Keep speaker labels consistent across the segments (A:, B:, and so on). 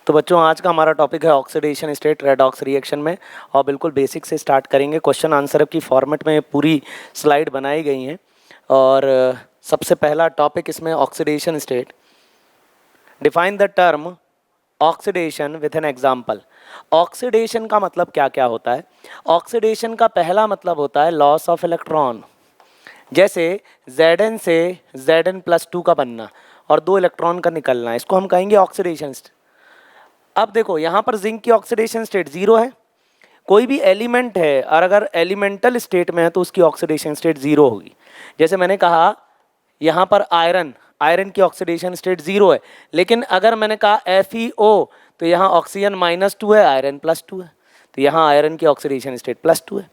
A: तो बच्चों आज का हमारा टॉपिक है ऑक्सीडेशन स्टेट रेडॉक्स रिएक्शन में, और बिल्कुल बेसिक से स्टार्ट करेंगे। क्वेश्चन आंसर की फॉर्मेट में पूरी स्लाइड बनाई गई हैं। और सबसे पहला टॉपिक इसमें oxidation state. Define the term oxidation with an example. Oxidation का मतलब क्या क्या होता है? ऑक्सीडेशन का पहला मतलब होता है लॉस ऑफ इलेक्ट्रॉन। जैसे Zn से Zn+2 का बनना और 2 इलेक्ट्रॉन का निकलना, इसको हम कहेंगे ऑक्सीडेशन स्टेट। अब देखो यहाँ पर जिंक की ऑक्सीडेशन स्टेट 0 है। कोई भी एलिमेंट है और अगर एलिमेंटल स्टेट में है तो उसकी ऑक्सीडेशन स्टेट 0 होगी। जैसे मैंने कहा यहाँ पर आयरन की ऑक्सीडेशन स्टेट 0 है, लेकिन अगर मैंने कहा FeO तो यहाँ ऑक्सीजन -2 है, आयरन +2 है, तो यहाँ आयरन की ऑक्सीडेशन स्टेट +2 है।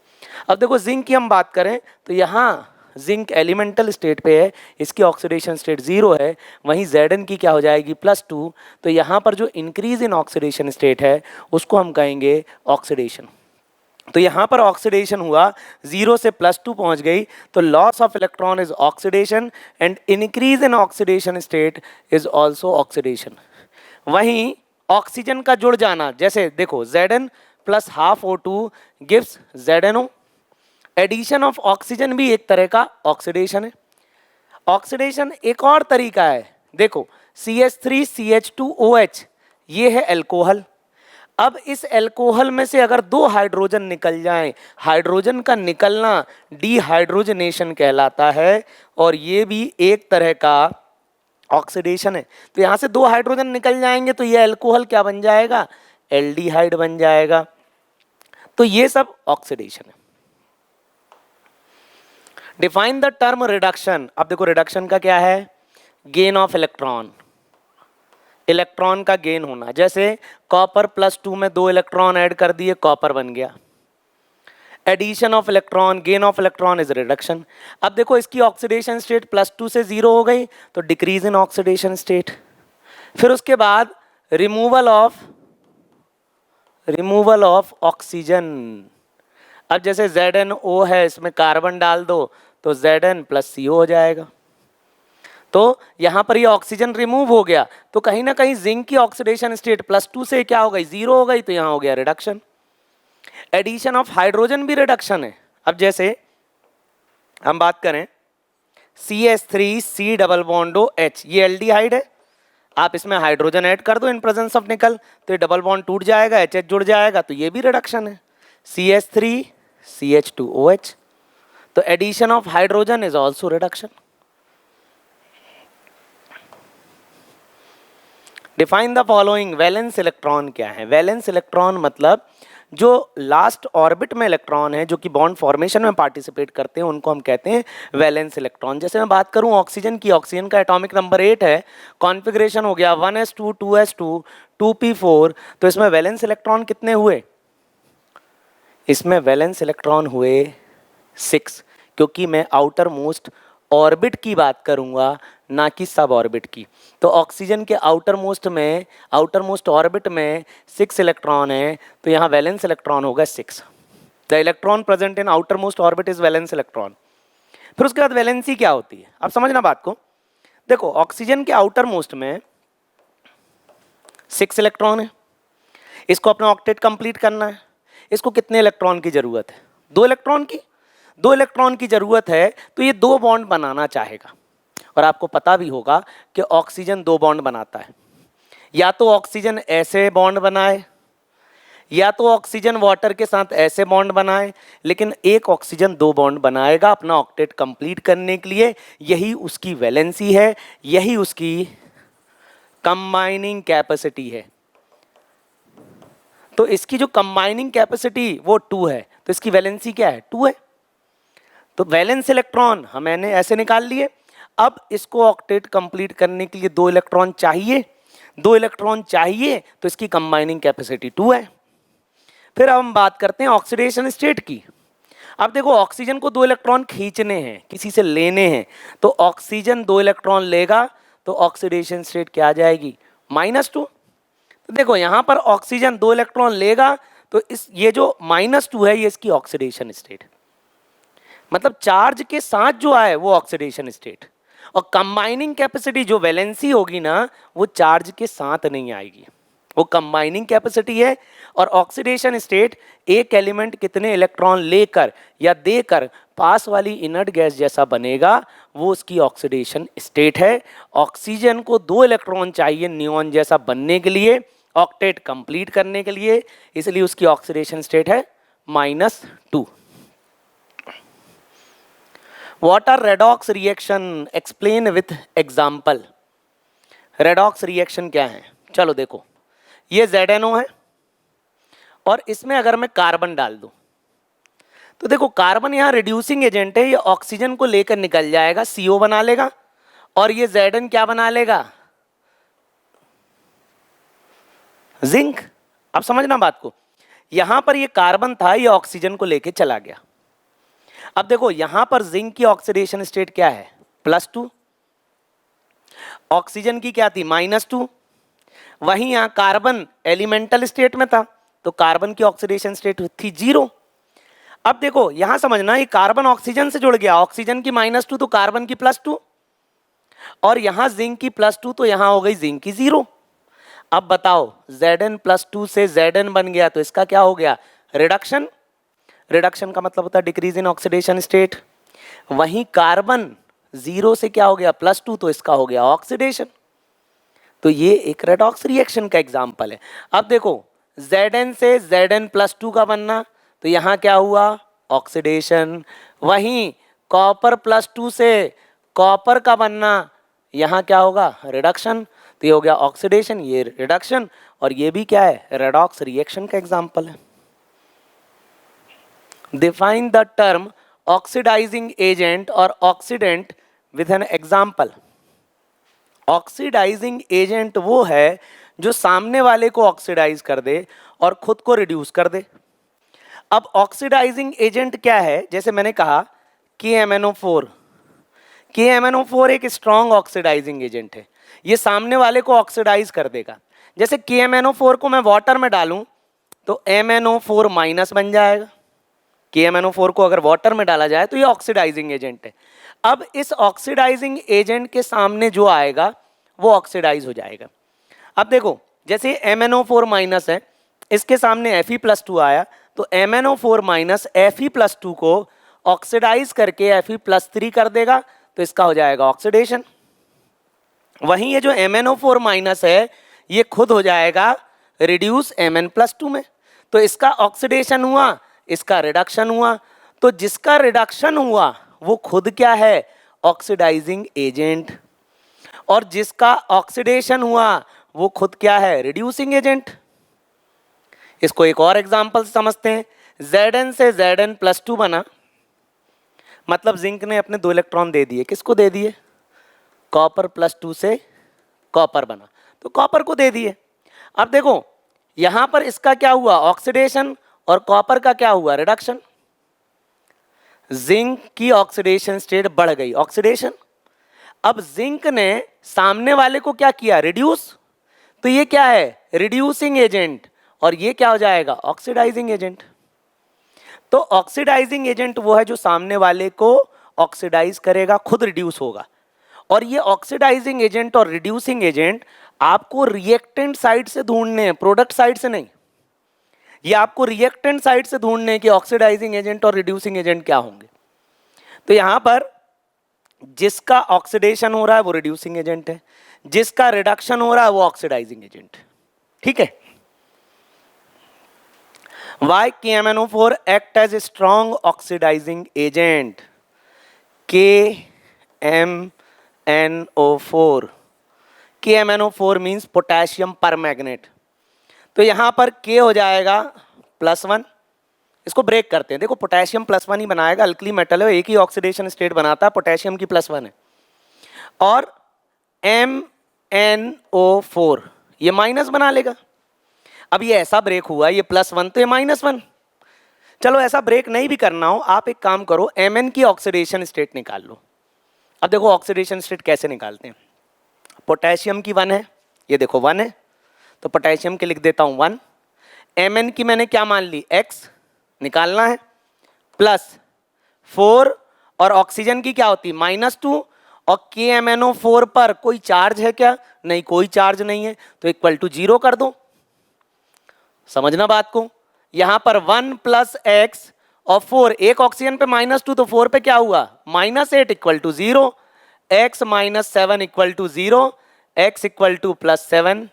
A: अब देखो जिंक की हम बात करें तो यहाँ जिंक एलिमेंटल स्टेट पे है, इसकी ऑक्सीडेशन स्टेट 0 है। वहीं Zn की क्या हो जाएगी +2। तो यहाँ पर जो इंक्रीज इन ऑक्सीडेशन स्टेट है उसको हम कहेंगे ऑक्सीडेशन। तो यहाँ पर ऑक्सीडेशन हुआ, 0 से +2 पहुँच गई, तो loss of electron is oxidation and increase in oxidation state is also oxidation. वहीं ऑक्सीजन का जुड़ जाना, जैसे देखो Zn + ½ O2 gives ZnO। Addition of oxygen भी एक तरह का ऑक्सीडेशन है। ऑक्सीडेशन एक और तरीका है, देखो CH3CH2OH, ये है एल्कोहल। अब इस एल्कोहल में से अगर 2 हाइड्रोजन निकल जाएं, हाइड्रोजन का निकलना डिहाइड्रोजनेशन कहलाता है, और ये भी एक तरह का ऑक्सीडेशन है। तो यहाँ से 2 हाइड्रोजन निकल जाएंगे तो ये एल्कोहल क्या बन जाएगा? एल्डिहाइड बन जाएगा। तो ये सब ऑक्सीडेशन है। Define the term reduction. अब देखो रिडक्शन का क्या है? गेन ऑफ इलेक्ट्रॉन, इलेक्ट्रॉन का गेन होना। जैसे कॉपर +2 में 2 इलेक्ट्रॉन ऐड कर दिए, कॉपर बन गया। Addition of electron, gain of electron is reduction. अब देखो इसकी ऑक्सीडेशन स्टेट +2 से 0 हो गई तो डिक्रीज इन ऑक्सीडेशन स्टेट। फिर उसके बाद रिमूवल ऑफ ऑक्सीजन। अब जैसे ZnO है, इसमें कार्बन डाल दो तो Zn + CO हो जाएगा। तो यहाँ पर ये ऑक्सीजन रिमूव हो गया, तो कहीं ना कहीं जिंक की ऑक्सीडेशन स्टेट +2 से क्या हो गई? 0 हो गई, तो यहाँ हो गया रिडक्शन। एडिशन ऑफ हाइड्रोजन भी रिडक्शन है। अब जैसे हम बात करें CH3C+OH, ये एल्डिहाइड है। आप इसमें हाइड्रोजन ऐड कर दो इन प्रेजेंस ऑफ निकल, तो ये डबल बॉन्ड टूट जाएगा, HH जुड़ जाएगा, तो ये भी रिडक्शन है, CH3CH2OH। तो addition of hydrogen is also reduction. Define the following. Valence electron क्या है? वैलेंस इलेक्ट्रॉन मतलब जो लास्ट ऑर्बिट में इलेक्ट्रॉन है, जो कि बॉन्ड फॉर्मेशन में पार्टिसिपेट करते हैं, उनको हम कहते हैं वैलेंस इलेक्ट्रॉन। जैसे मैं बात करूं ऑक्सीजन की, ऑक्सीजन का एटॉमिक नंबर 8 है, कॉन्फ़िगरेशन हो गया 1s2 2s2 2p4, तो इसमें वैलेंस इलेक्ट्रॉन कितने हुए? इसमें वैलेंस इलेक्ट्रॉन हुए 6, क्योंकि मैं आउटर मोस्ट ऑर्बिट की बात करूंगा, ना कि सब ऑर्बिट की। तो ऑक्सीजन के आउटर मोस्ट ऑर्बिट में 6 इलेक्ट्रॉन है, तो यहाँ वैलेंस इलेक्ट्रॉन होगा 6। The electron present in outer most orbit is valence electron. फिर उसके बाद वैलेंसी क्या होती है? अब समझना बात को। देखो ऑक्सीजन के आउटर मोस्ट में 6 इलेक्ट्रॉन है, इसको अपना ऑक्टेट कंप्लीट करना है। इसको कितने इलेक्ट्रॉन की जरूरत है? 2 इलेक्ट्रॉन की। 2 इलेक्ट्रॉन की जरूरत है, तो ये 2 बॉन्ड बनाना चाहेगा। और आपको पता भी होगा कि ऑक्सीजन 2 बॉन्ड बनाता है। या तो ऑक्सीजन ऐसे बॉन्ड बनाए, या तो ऑक्सीजन वाटर के साथ ऐसे बॉन्ड बनाए, लेकिन एक ऑक्सीजन 2 बॉन्ड बनाएगा अपना ऑक्टेट कंप्लीट करने के लिए। यही उसकी वैलेंसी है, यही उसकी कंबाइनिंग कैपेसिटी है। तो इसकी जो कंबाइनिंग कैपेसिटी वो 2 है, तो इसकी वैलेंसी क्या है? 2 है। तो वैलेंस इलेक्ट्रॉन मैंने ऐसे निकाल लिए। अब इसको ऑक्टेट कंप्लीट करने के लिए 2 इलेक्ट्रॉन चाहिए, 2 इलेक्ट्रॉन चाहिए, तो इसकी कंबाइनिंग कैपेसिटी 2 है। फिर अब हम बात करते हैं ऑक्सीडेशन स्टेट की। अब देखो ऑक्सीजन को 2 इलेक्ट्रॉन खींचने हैं, किसी से लेने हैं, तो ऑक्सीजन 2 इलेक्ट्रॉन लेगा, तो ऑक्सीडेशन स्टेट क्या आ जाएगी? -2। तो देखो यहाँ पर ऑक्सीजन 2 इलेक्ट्रॉन लेगा, तो ये जो -2 है, ये इसकी ऑक्सीडेशन स्टेट, मतलब चार्ज के साथ जो आए वो ऑक्सीडेशन स्टेट। और कंबाइनिंग कैपेसिटी जो वैलेंसी होगी ना, वो चार्ज के साथ नहीं आएगी, वो कंबाइनिंग कैपेसिटी है। और ऑक्सीडेशन स्टेट एक एलिमेंट कितने इलेक्ट्रॉन लेकर या देकर पास वाली इनर्ट गैस जैसा बनेगा, वो उसकी ऑक्सीडेशन स्टेट है। ऑक्सीजन को 2 इलेक्ट्रॉन चाहिए नियॉन जैसा बनने के लिए, ऑक्टेट कंप्लीट करने के लिए, इसलिए उसकी ऑक्सीडेशन स्टेट है -2। What are redox reaction? Explain with example. Redox reaction क्या है? चलो देखो, ये ZNO है और इसमें अगर मैं कार्बन डाल दूं तो देखो कार्बन यहाँ रिड्यूसिंग एजेंट है, ये ऑक्सीजन को लेकर निकल जाएगा, CO बना लेगा और ये Zn क्या बना लेगा? जिंक। अब समझना बात को, यहां पर ये कार्बन था, ये ऑक्सीजन को लेकर चला गया। अब देखो यहां पर जिंक की ऑक्सीडेशन स्टेट क्या है? +2। ऑक्सीजन की क्या थी? -2। वहीं यहां कार्बन एलिमेंटल स्टेट में था तो कार्बन की ऑक्सीडेशन स्टेट थी 0। अब देखो यहां समझना, ये कार्बन ऑक्सीजन से जुड़ गया, ऑक्सीजन की -2 तो कार्बन की +2, और यहां जिंक की +2 तो यहां हो गई जिंक की 0। अब बताओ Zn+2 से Zn बन गया तो इसका क्या हो गया? रिडक्शन। रिडक्शन का मतलब होता है डिक्रीज इन ऑक्सीडेशन स्टेट। वहीं कार्बन 0 से क्या हो गया? +2 तो इसका हो गया ऑक्सीडेशन। तो ये एक रेडॉक्स रिएक्शन का एग्जांपल है। अब देखो Zn से Zn+2 का बनना तो यहाँ क्या हुआ? ऑक्सीडेशन। वहीं कॉपर +2 से कॉपर का बनना, यहाँ क्या होगा? रिडक्शन। तो ये हो गया ऑक्सीडेशन, ये रिडक्शन, और ये भी क्या है? रेडॉक्स रिएक्शन का एग्जांपल है। Define the term oxidising agent और oxidant with an example. Oxidising agent वो है जो सामने वाले को ऑक्सीडाइज कर दे और खुद को रिड्यूस कर दे। अब ऑक्सीडाइजिंग एजेंट क्या है? जैसे मैंने कहा KMnO4। KMnO4 एक स्ट्रॉन्ग ऑक्सीडाइजिंग एजेंट है, ये सामने वाले को ऑक्सीडाइज कर देगा। जैसे KMnO4 को मैं वाटर में डालूं तो MnO4- बन जाएगा। KMnO4 को अगर वाटर में डाला जाए तो ये ऑक्सीडाइजिंग एजेंट है। अब इस ऑक्सीडाइजिंग एजेंट के सामने जो आएगा वो ऑक्सीडाइज हो जाएगा। अब देखो जैसे MnO4- है, इसके सामने Fe+2 आया तो MnO4- Fe+2 को ऑक्सीडाइज करके Fe+3 कर देगा तो इसका हो जाएगा ऑक्सीडेशन। वहीं ये जो MnO4- है ये खुद हो जाएगा रिड्यूस Mn+2 में, तो इसका ऑक्सीडेशन हुआ, इसका रिडक्शन हुआ। तो जिसका रिडक्शन हुआ वो खुद क्या है? ऑक्सीडाइजिंग एजेंट, और जिसका ऑक्सीडेशन हुआ वो खुद क्या है? Reducing agent. इसको एक और एग्जांपल से समझते हैं। Zn से Zn+2 बना, मतलब जिंक ने अपने 2 इलेक्ट्रॉन दे दिए। किसको दे दिए? कॉपर +2 से कॉपर बना तो कॉपर को दे दिए। अब देखो यहां पर इसका क्या हुआ? ऑक्सीडेशन, और कॉपर का क्या हुआ? रिडक्शन। जिंक की ऑक्सीडेशन स्टेट बढ़ गई, ऑक्सीडेशन। अब जिंक ने सामने वाले को क्या किया? रिड्यूस। तो ये क्या है? रिड्यूसिंग एजेंट, और ये क्या हो जाएगा? Oxidising agent. तो ऑक्सीडाइजिंग एजेंट वो है जो सामने वाले को ऑक्सीडाइज करेगा, खुद रिड्यूस होगा। और ये ऑक्सीडाइजिंग एजेंट और रिड्यूसिंग एजेंट आपको रिएक्टेंट साइड से ढूंढने हैं, प्रोडक्ट साइड से नहीं। ये आपको रिएक्टेंट साइड से ढूंढने हैं कि ऑक्सीडाइजिंग एजेंट और रिड्यूसिंग एजेंट क्या होंगे। तो यहां पर जिसका ऑक्सीडेशन हो रहा है वो रिड्यूसिंग एजेंट है, जिसका रिडक्शन हो रहा है वो ऑक्सीडाइजिंग एजेंट है। ठीक है। Why KMnO4 act as a strong oxidizing agent? KMnO4 means potassium permanganate। तो यहां पर K हो जाएगा +1। इसको ब्रेक करते हैं। देखो पोटेशियम +1 ही बनाएगा, अल्कली मेटल है, एक ही ऑक्सीडेशन स्टेट बनाता है, पोटेशियम की +1 है। और MnO4 ये माइनस बना लेगा। अब ये ऐसा ब्रेक हुआ, ये +1 तो ये -1। चलो ऐसा ब्रेक नहीं भी करना हो, आप एक काम करो, Mn की ऑक्सीडेशन स्टेट निकाल लो। अब देखो ऑक्सीडेशन स्टेट कैसे निकालते हैं। पोटेशियम की 1 है, ये देखो 1 है, तो पोटेशियम के लिख देता हूं 1। Mn की मैंने क्या मान ली? X निकालना है, +4, और ऑक्सीजन की क्या होती? -2। और KMnO4 पर कोई चार्ज है क्या? नहीं, कोई चार्ज नहीं है, तो =0 कर दो। समझना बात को। यहां पर 1 प्लस एक्स और 4, एक ऑक्सीजन पे -2 तो 4 पे क्या हुआ -8 equal to 0, x -7 equal to 0, x equal to +7।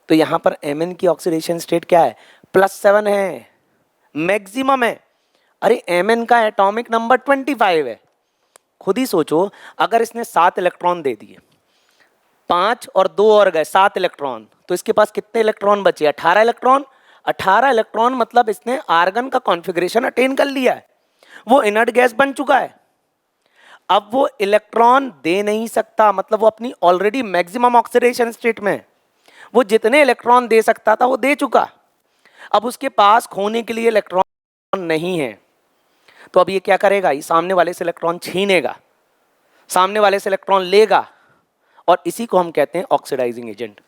A: तो यहां पर Mn की ऑक्सीडेशन स्टेट क्या है +7 है, मैक्सिमम है। अरे Mn का एटॉमिक नंबर 25 है। खुद ही सोचो, अगर इसने 7 इलेक्ट्रॉन दे दिए, 5 और 2 और गए 7 इलेक्ट्रॉन, तो इसके पास कितने इलेक्ट्रॉन बचे 18 इलेक्ट्रॉन। 18 इलेक्ट्रॉन मतलब इसने आर्गन का कॉन्फ़िगरेशन अटेन कर लिया है, वो इनर्ट गैस बन चुका है। अब वो इलेक्ट्रॉन दे नहीं सकता, मतलब वो अपनी ऑलरेडी मैक्सिमम ऑक्सीडेशन स्टेट में है। वो जितने इलेक्ट्रॉन दे सकता था वो दे चुका। अब उसके पास खोने के लिए इलेक्ट्रॉन नहीं है, तो अब ये क्या करेगा, ये सामने वाले से इलेक्ट्रॉन छीनेगा, सामने वाले से इलेक्ट्रॉन लेगा, और इसी को हम कहते हैं ऑक्सीडाइजिंग एजेंट।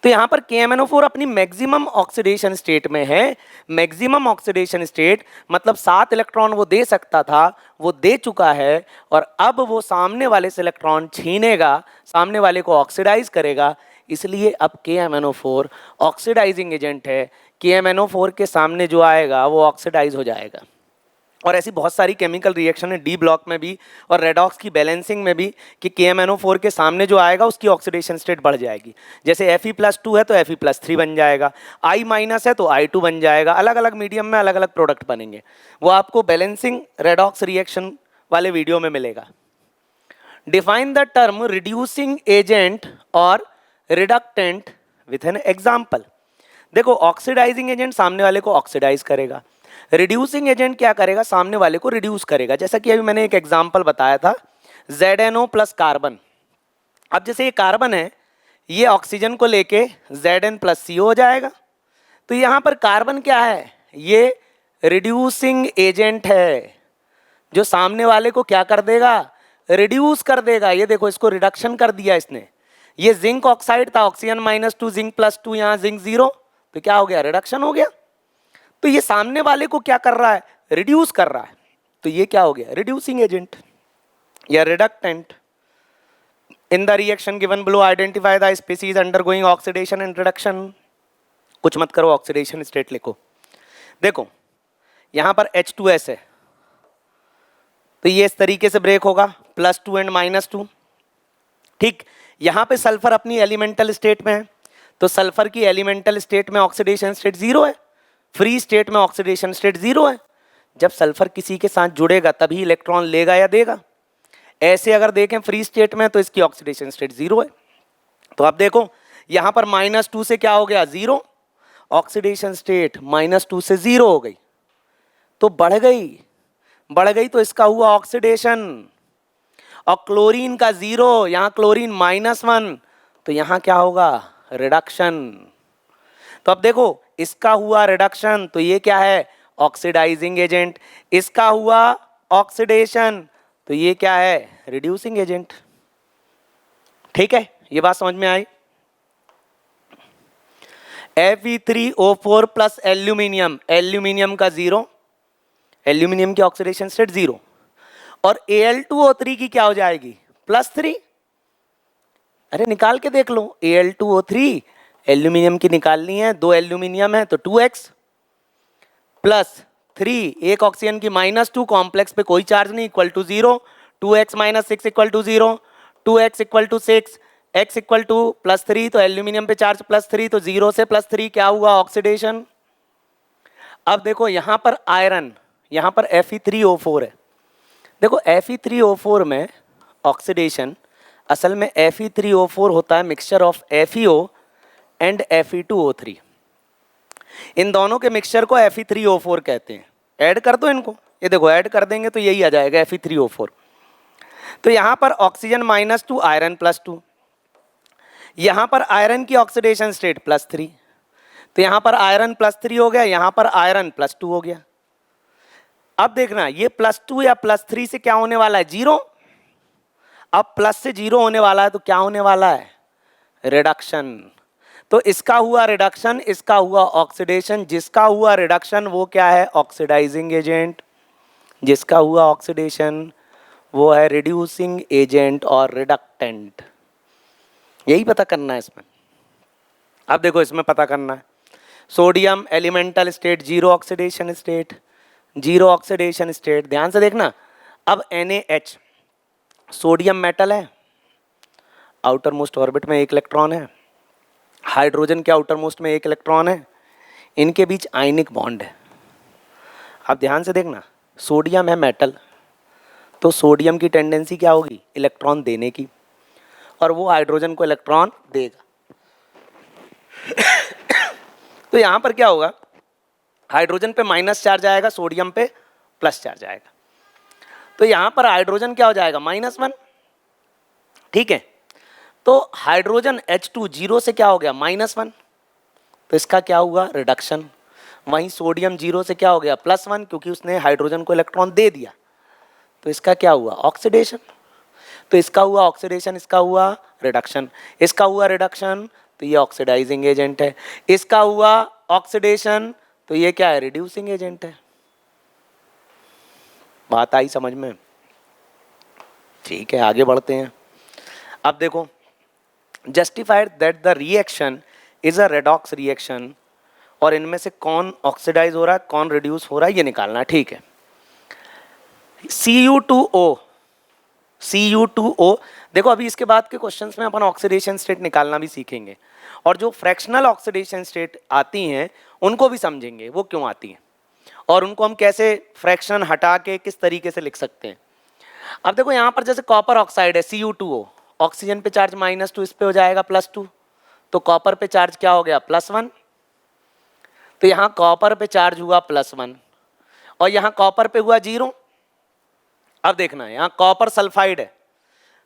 A: तो यहां पर KMnO4 अपनी मैक्सिमम ऑक्सीडेशन स्टेट में है। मैक्सिमम ऑक्सीडेशन स्टेट मतलब 7 इलेक्ट्रॉन वो दे सकता था, वो दे चुका है, और अब वो सामने वाले से इलेक्ट्रॉन छीनेगा, सामने वाले को ऑक्सीडाइज करेगा। इसलिए अब KMnO4 ऑक्सीडाइजिंग एजेंट है। KMnO4 के सामने जो आएगा वो ऑक्सीडाइज हो जाएगा। और ऐसी बहुत सारी केमिकल रिएक्शन है डी ब्लॉक में भी और रेडॉक्स की बैलेंसिंग में भी कि KMnO4 के सामने जो आएगा उसकी ऑक्सीडेशन स्टेट बढ़ जाएगी। जैसे Fe+2 है तो Fe+3 बन जाएगा, I- है तो I2 बन जाएगा। अलग अलग मीडियम में अलग अलग प्रोडक्ट बनेंगे, वो आपको बैलेंसिंग रेडॉक्स रिएक्शन वाले वीडियो में मिलेगा। Define the term reducing agent और रिडक्टेंट विथ एन एग्जाम्पल। देखो, ऑक्सीडाइजिंग एजेंट सामने वाले को ऑक्सीडाइज करेगा, रिड्यूसिंग एजेंट क्या करेगा, सामने वाले को रिड्यूस करेगा। जैसा कि अभी मैंने एक एग्जांपल बताया था, ZNO प्लस कार्बन। अब जैसे ये कार्बन है, ये ऑक्सीजन को लेके Zn+CO हो जाएगा। तो यहां पर कार्बन क्या है, ये रिड्यूसिंग एजेंट है, जो सामने वाले को क्या कर देगा, रिड्यूस कर देगा। ये देखो, इसको रिडक्शन कर दिया इसने। ये जिंक ऑक्साइड था, ऑक्सीजन -2 जिंक +2, यहां जिंक 0, तो क्या हो गया, रिडक्शन हो गया। तो ये सामने वाले को क्या कर रहा है, रिड्यूस कर रहा है। तो ये क्या हो गया, रिड्यूसिंग एजेंट या reductant. In the reaction given below identify the species undergoing oxidation and reduction. कुछ मत करो, ऑक्सीडेशन स्टेट लिखो। देखो, यहां पर H2S है, तो ये इस तरीके से ब्रेक होगा, +2 एंड -2। ठीक, यहां पे सल्फर अपनी एलिमेंटल स्टेट में है, तो सल्फर की एलिमेंटल स्टेट में ऑक्सीडेशन स्टेट 0 है, फ्री स्टेट में ऑक्सीडेशन स्टेट 0 है। जब सल्फर किसी के साथ जुड़ेगा तभी इलेक्ट्रॉन लेगा या देगा। ऐसे अगर देखें फ्री स्टेट में तो इसकी ऑक्सीडेशन स्टेट 0 है। तो अब देखो, यहां पर -2 से क्या हो गया, 0, ऑक्सीडेशन स्टेट -2 से 0 हो गई, तो बढ़ गई तो इसका हुआ ऑक्सीडेशन। और क्लोरीन का 0, यहां क्लोरीन -1, तो यहां क्या होगा, रिडक्शन। तो अब देखो, इसका हुआ रिडक्शन, तो ये क्या है, ऑक्सीडाइजिंग एजेंट। इसका हुआ ऑक्सीडेशन, तो ये क्या है, रिड्यूसिंग एजेंट। ठीक है, ये बात समझ में आई। Fe3O4 प्लस एल्यूमिनियम, एल्यूमिनियम का 0, एल्यूमिनियम की ऑक्सीडेशन स्टेट 0, और Al2O3 की क्या हो जाएगी, +3। अरे निकाल के देख लो, Al2O3 एल्यूमिनियम की निकालनी है, 2 एल्यूमिनियम है तो 2x +3, एक ऑक्सीजन की -2, कॉम्प्लेक्स पे कोई चार्ज नहीं, equal to 0, 2x - 6 equal to 0, 2x equal to 6, x equal to +3, तो एल्यूमिनियम पे चार्ज +3, तो 0 से +3 क्या हुआ, ऑक्सीडेशन। अब देखो, यहां पर आयरन, यहां पर Fe3O4 है। देखो, Fe3O4 में ऑक्सीडेशन, असल में Fe3O4 होता है mixture of FeO and Fe2O3। इन दोनों के मिक्सचर को Fe3O4 कहते हैं। ऐड कर दो इनको, ये देखो ऐड कर देंगे तो यही आ जाएगा Fe3O4। तो यहां पर ऑक्सीजन -2, आयरन +2, यहां पर आयरन की ऑक्सीडेशन स्टेट +3, तो यहां पर आयरन +3 हो गया, यहां पर आयरन +2 हो गया। अब देखना, ये +2 या +3 से क्या होने वाला है, 0। अब प्लस से 0 होने वाला है तो क्या होने वाला है, रिडक्शन। तो इसका हुआ रिडक्शन, इसका हुआ ऑक्सीडेशन। जिसका हुआ रिडक्शन वो क्या है, ऑक्सीडाइजिंग एजेंट। जिसका हुआ ऑक्सीडेशन वो है रिड्यूसिंग एजेंट और रिडक्टेंट। यही पता करना है इसमें। अब देखो, इसमें पता करना है, sodium elemental state, zero oxidation state, zero oxidation state. ध्यान से देखना, अब NaH सोडियम मेटल है, आउटर मोस्ट ऑर्बिट में एक इलेक्ट्रॉन है, हाइड्रोजन के आउटर मोस्ट में एक इलेक्ट्रॉन है, इनके बीच आयनिक बॉन्ड है। अब ध्यान से देखना, सोडियम है मेटल, तो सोडियम की टेंडेंसी क्या होगी, इलेक्ट्रॉन देने की, और वो हाइड्रोजन को इलेक्ट्रॉन देगा। तो यहाँ पर क्या होगा, हाइड्रोजन पे माइनस चार्ज आएगा, सोडियम पे प्लस चार्ज आएगा। तो यहाँ पर हाइड्रोजन क्या हो जाएगा, -1, ठीक है। तो हाइड्रोजन H2 जीरो से क्या हो गया, -1, तो इसका क्या हुआ, रिडक्शन। वहीं सोडियम जीरो से क्या हो गया, +1, क्योंकि उसने हाइड्रोजन को इलेक्ट्रॉन दे दिया, तो इसका क्या हुआ, ऑक्सीडेशन। तो इसका हुआ ऑक्सीडेशन, इसका हुआ रिडक्शन, इसका हुआ रिडक्शन, तो ये ऑक्सीडाइजिंग एजेंट है, इसका हुआ ऑक्सीडेशन, तो ये क्या है, रिड्यूसिंग एजेंट है। बात आई समझ में? ठीक है, आगे बढ़ते हैं। अब देखो, justified that the reaction is a redox reaction, और इनमें से कौन ऑक्सीडाइज हो रहा है, कौन रिड्यूस हो रहा है, ये निकालना, ठीक है। Cu2O, Cu2O, देखो अभी इसके बाद के क्वेश्चंस में अपन ऑक्सीडेशन स्टेट निकालना भी सीखेंगे, और जो फ्रैक्शनल ऑक्सीडेशन स्टेट आती हैं उनको भी समझेंगे वो क्यों आती हैं, और उनको हम कैसे फ्रैक्शन हटा के किस तरीके से लिख सकते हैं। अब देखो यहाँ पर जैसे कॉपर ऑक्साइड है Cu2O, ऑक्सीजन पे चार्ज -2, इस पे हो जाएगा +2, तो कॉपर पे चार्ज क्या हो गया, +1, तो यहाँ कॉपर पे चार्ज हुआ +1, और यहाँ कॉपर पे हुआ 0। अब देखना, यहाँ कॉपर सल्फाइड है,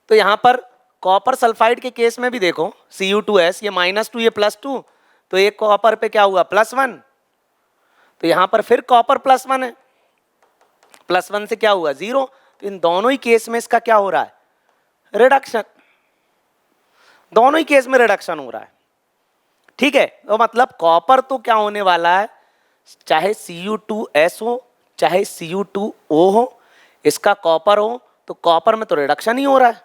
A: तो यहाँ पर कॉपर सल्फाइड के केस में भी देखो Cu2S, ये -2 ये +2, तो एक कॉपर पे क्या हुआ, +1, तो यहाँ पर फिर कॉपर +1 है, +1 से क्या हुआ, 0, तो इन दोनों ही केस में इसका क्या हो रहा है, रिडक्शन, दोनों ही केस में रिडक्शन हो रहा है, ठीक है। तो मतलब कॉपर तो क्या होने वाला है, चाहे Cu2S हो चाहे Cu2O हो, इसका कॉपर हो तो कॉपर में तो रिडक्शन ही हो रहा है।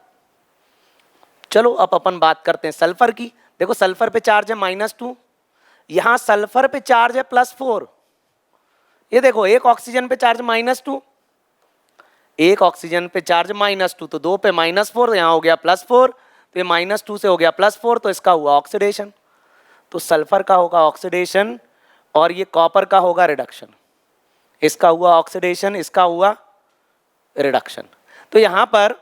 A: चलो अब अपन बात करते हैं सल्फर की। देखो सल्फर पे चार्ज है -2, यहाँ सल्फर पे चार्ज है +4, ये देखो एक ऑक्सीजन पे चार्ज -2, एक ऑक्सीजन पे चार्ज -2, तो 2 पे -4, यहाँ हो गया +4, तो ये -2 से हो गया +4, तो इसका हुआ ऑक्सीडेशन। तो सल्फर का होगा ऑक्सीडेशन और ये कॉपर का होगा रिडक्शन, इसका हुआ ऑक्सीडेशन, इसका हुआ रिडक्शन। तो यहाँ पर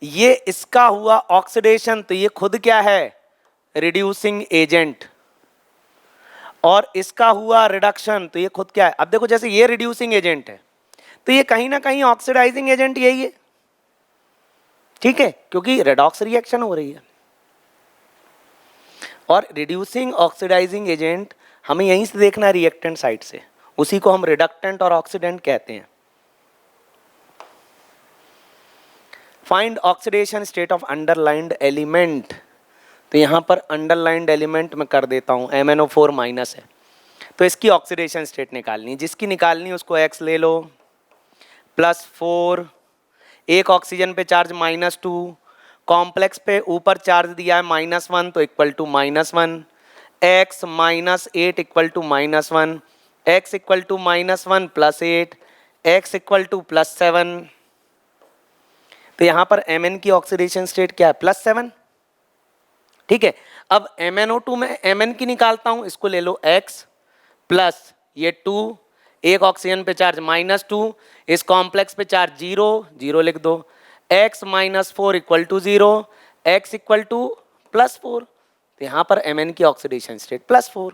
A: ये इसका हुआ ऑक्सीडेशन, तो ये खुद क्या है, रिड्यूसिंग एजेंट, और इसका हुआ रिडक्शन, तो ये खुद क्या है। अब देखो जैसे ये रिड्यूसिंग एजेंट है, तो ये कहीं ना कहीं ऑक्सीडाइजिंग एजेंट यही है, ठीक है, क्योंकि रेडॉक्स रिएक्शन हो रही है, और रिड्यूसिंग ऑक्सीडाइजिंग एजेंट हमें यहीं से देखना, रिएक्टेंट साइड से, उसी को हम रिडक्टेंट और ऑक्सीडेंट कहते हैं। Find oxidation state of underlined element, तो यहाँ पर अंडरलाइंड एलिमेंट में कर देता हूँ, MnO4 माइनस है, तो इसकी ऑक्सीडेशन स्टेट निकालनी है, जिसकी निकालनी है उसको X ले लो, +4, एक ऑक्सीजन पे चार्ज -2, कॉम्प्लेक्स पे ऊपर चार्ज दिया है -1, तो equal to -1, x -8 equal to -1, x equal to -1 +8, x equal to +7। तो यहाँ पर Mn की ऑक्सीडेशन स्टेट क्या है, +7, ठीक है। अब MnO2 में Mn की निकालता हूँ, इसको ले लो x प्लस ये 2, एक ऑक्सीजन पे चार्ज -2, इस कॉम्प्लेक्स पे चार्ज 0, 0 लिख दो, x -4 equal to 0, x equal to +4, तो यहाँ पर Mn की ऑक्सीडेशन स्टेट +4।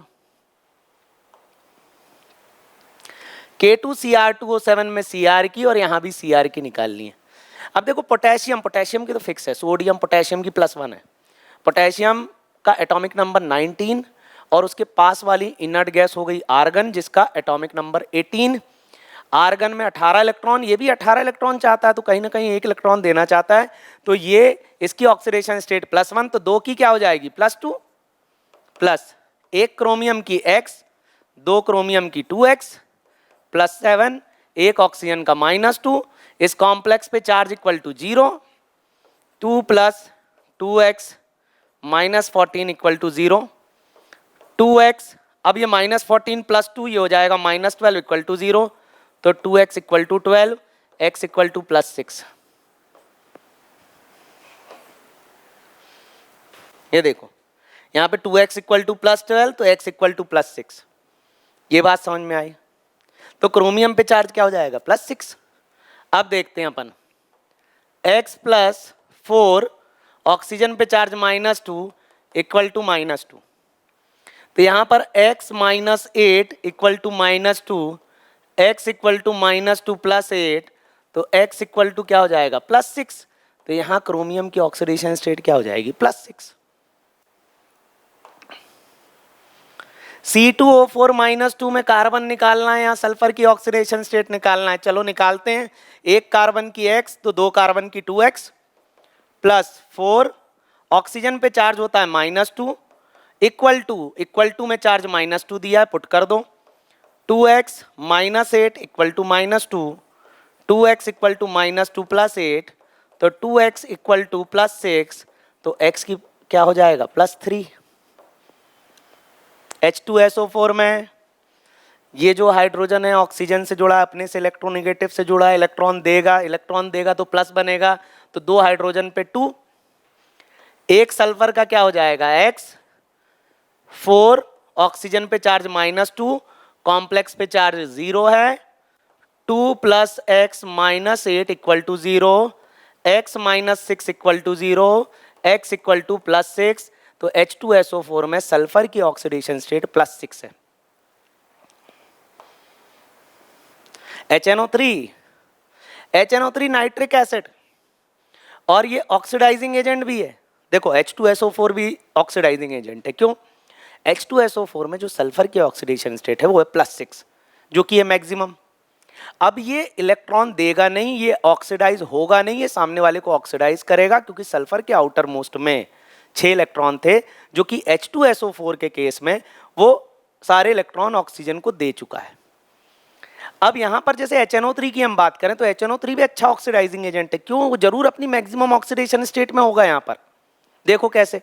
A: K2Cr2O7 में Cr की और यहाँ भी Cr की निकालनी है। अब देखो पोटेशियम, पोटेशियम की तो फिक्स है, सोडियम पोटेशियम की +1 है, पोटेशियम का एटॉमिक नंबर 19 और उसके पास वाली इनर्ट गैस हो गई आर्गन जिसका एटॉमिक नंबर 18। आर्गन में 18 इलेक्ट्रॉन, ये भी 18 इलेक्ट्रॉन चाहता है, तो कहीं ना कहीं एक इलेक्ट्रॉन देना चाहता है, तो ये इसकी ऑक्सीडेशन स्टेट +1, तो 2 की क्या हो जाएगी +2, प्लस एक क्रोमियम की x, 2 क्रोमियम की 2x, +7, एक ऑक्सीजन का -2, इस कॉम्प्लेक्स पे charge equal to 0, 2 + 2x -14 equal to 0, 2x, अब ये -14 + 2 ये हो जाएगा -12 इक्वल टू 0, तो 2x equal to 12, x equal to +6। ये देखो यहाँ पे 2x इक्वल टू +12 तो x इक्वल टू +6। ये बात समझ में आई। तो क्रोमियम पे चार्ज क्या हो जाएगा? +6। अब देखते हैं अपन, x + 4, ऑक्सीजन पे चार्ज -2 इक्वल टू -2, तो यहाँ पर x - 8 equal to -2, x equal to -2 + 8, तो x इक्वल टू क्या हो जाएगा? +6। तो यहाँ क्रोमियम की ऑक्सीडेशन स्टेट क्या हो जाएगी? +6। C2O4 -2 में कार्बन निकालना है, यहाँ सल्फर की ऑक्सीडेशन स्टेट निकालना है। चलो निकालते हैं। एक कार्बन की x तो दो कार्बन की 2x + 4, ऑक्सीजन पे चार्ज होता है -2 इक्वल टू में चार्ज -2 दिया है, पुट कर दो। 2x - 8 equal to -2, 2x equal to -2 + 8, तो 2x इक्वल टू +6, तो x की क्या हो जाएगा? +3। H2SO4 में ये जो हाइड्रोजन है ऑक्सीजन से जुड़ा है, अपने से इलेक्ट्रोनेगेटिव से जुड़ा है, इलेक्ट्रॉन देगा तो प्लस बनेगा, तो 2 हाइड्रोजन पे 2। एक सल्फर का क्या हो जाएगा? X, 4, ऑक्सीजन पे चार्ज -2, कॉम्प्लेक्स पे चार्ज 0 है, 2 + x - 8 equal to 0, x - 6 equal to 0, x equal to +6, तो H2SO4 में सल्फर की ऑक्सीडेशन स्टेट +6 है। HNO3 नाइट्रिक एसिड, और ये ऑक्सीडाइजिंग एजेंट भी है। देखो H2SO4 भी ऑक्सीडाइजिंग एजेंट है। क्यों? H2SO4 में जो सल्फर की ऑक्सीडेशन स्टेट है वो है +6, जो कि है मैक्सिमम। अब ये इलेक्ट्रॉन देगा नहीं, ये ऑक्सीडाइज होगा नहीं, ये सामने वाले को ऑक्सीडाइज करेगा, क्योंकि सल्फर के आउटर मोस्ट में 6 इलेक्ट्रॉन थे, जो कि H2SO4 के केस में वो सारे इलेक्ट्रॉन ऑक्सीजन को दे चुका है। अब यहां पर जैसे HNO3 की हम बात करें तो HNO3 भी अच्छा ऑक्सीडाइजिंग एजेंट है। क्यों? वो जरूर अपनी मैक्सिमम ऑक्सीडेशन स्टेट में होगा। यहां पर देखो कैसे,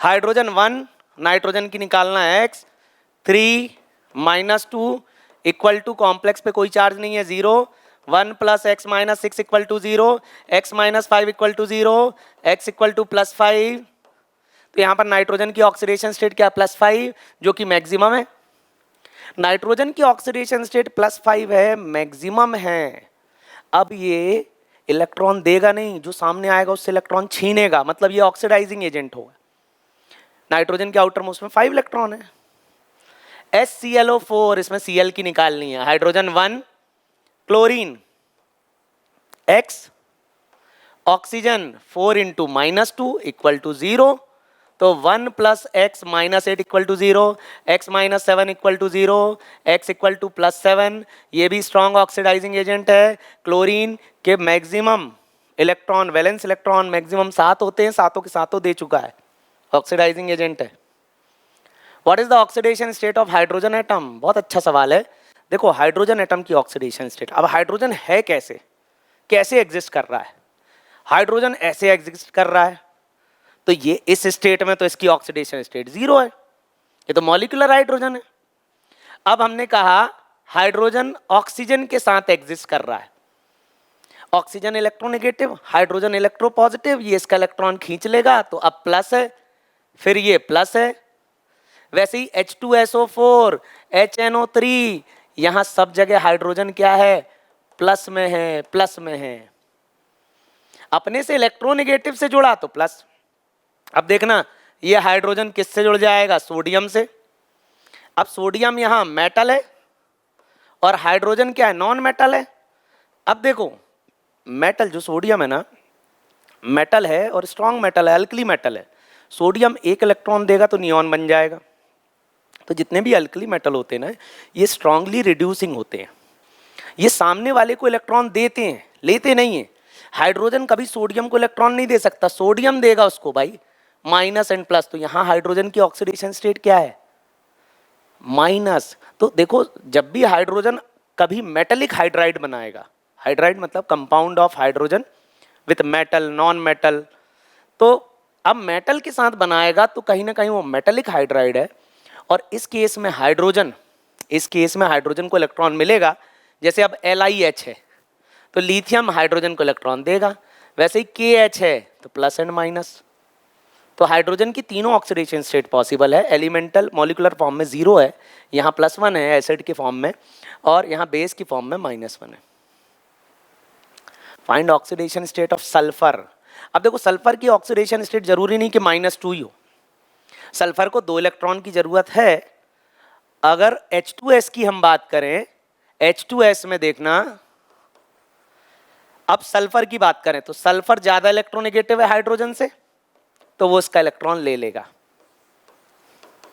A: हाइड्रोजन 1, नाइट्रोजन की निकालना है x, 3 - 2 इक्वल टू, कॉम्प्लेक्स पे कोई चार्ज नहीं है 0, 1 + x - 6 equal to 0, x - 5 equal to 0, x equal to +5, तो यहाँ पर नाइट्रोजन की ऑक्सीडेशन स्टेट क्या? +5, जो कि मैक्सिमम है। नाइट्रोजन की ऑक्सीडेशन स्टेट +5 है, मैक्सिमम है। अब ये इलेक्ट्रॉन देगा नहीं, जो सामने आएगा उससे इलेक्ट्रॉन छीनेगा, मतलब ये ऑक्सीडाइजिंग एजेंट होगा। नाइट्रोजन के आउटर मोस्ट में 5 इलेक्ट्रॉन है। HClO4, इसमें Cl की निकालनी है। Hydrogen 1, chlorine X, oxygen 4 × -2 equal to 0, तो 1 + x - 8 equal to 0, x - 7 equal to 0, x equal to +7, ये भी स्ट्रॉन्ग ऑक्सीडाइजिंग एजेंट है। क्लोरीन के maximum electron, valence electron maximum 7 होते हैं, सातों के सातों दे चुका है, ऑक्सीडाइजिंग एजेंट है। What is the oxidation state of hydrogen atom? बहुत अच्छा सवाल है। देखो हाइड्रोजन एटम की ऑक्सीडेशन स्टेट, अब हाइड्रोजन है कैसे, कैसे एग्जिस्ट कर रहा है? हाइड्रोजन ऐसे एग्जिस्ट कर रहा है, तो ये इस स्टेट में तो इसकी ऑक्सीडेशन स्टेट 0 है, ये तो मॉलिक्यूलर हाइड्रोजन है। अब हमने कहा हाइड्रोजन ऑक्सीजन के साथ एग्जिस्ट कर रहा है, ऑक्सीजन इलेक्ट्रोनेगेटिव, हाइड्रोजन इलेक्ट्रोपॉजिटिव, ये इसका इलेक्ट्रॉन खींच लेगा, तो अब प्लस है, फिर ये प्लस है। वैसे ही H2SO4, HNO3, यहां सब जगह हाइड्रोजन क्या है? प्लस में है, प्लस में है। अपने से इलेक्ट्रोनेगेटिव से जुड़ा तो प्लस। अब देखना ये हाइड्रोजन किससे जुड़ जाएगा? सोडियम से। अब सोडियम यहां मेटल है और हाइड्रोजन क्या है? नॉन मेटल है। अब देखो मेटल जो सोडियम है ना, मेटल है और स्ट्रॉन्ग मेटल है, अल्कली मेटल है। सोडियम एक इलेक्ट्रॉन देगा तो नियॉन बन जाएगा। तो जितने भी अल्कली मेटल होते हैं ना, ये स्ट्रांगली रिड्यूसिंग होते हैं, ये सामने वाले को इलेक्ट्रॉन देते हैं, लेते नहीं है। हाइड्रोजन कभी सोडियम को इलेक्ट्रॉन नहीं दे सकता, सोडियम देगा उसको भाई, माइनस एंड प्लस। तो यहाँ हाइड्रोजन की ऑक्सीडेशन स्टेट क्या है? माइनस। तो देखो जब भी हाइड्रोजन कभी मेटेलिक हाइड्राइड बनाएगा, हाइड्राइड मतलब compound of hydrogen with metal, non metal, तो अब मेटल के साथ बनाएगा तो कहीं ना कहीं वो मेटेलिक हाइड्राइड है, और इस केस में हाइड्रोजन, इस केस में हाइड्रोजन को इलेक्ट्रॉन मिलेगा। जैसे अब LiH है तो लिथियम हाइड्रोजन को इलेक्ट्रॉन देगा, वैसे ही KH है तो प्लस एंड माइनस। तो हाइड्रोजन की तीनों ऑक्सीडेशन स्टेट पॉसिबल है। एलिमेंटल मॉलिकुलर फॉर्म में 0 है, यहाँ +1 है एसिड के फॉर्म में, और यहाँ बेस की फॉर्म में -1 है। Find oxidation state of sulphur. अब देखो सल्फर की ऑक्सीडेशन स्टेट जरूरी नहीं कि -2 ही हो, सल्फर को 2 इलेक्ट्रॉन की जरूरत है। अगर H2S की हम बात करें, H2S में देखना, अब सल्फर की बात करें तो सल्फर ज्यादा इलेक्ट्रोनेगेटिव है हाइड्रोजन से, तो वो इसका इलेक्ट्रॉन ले लेगा,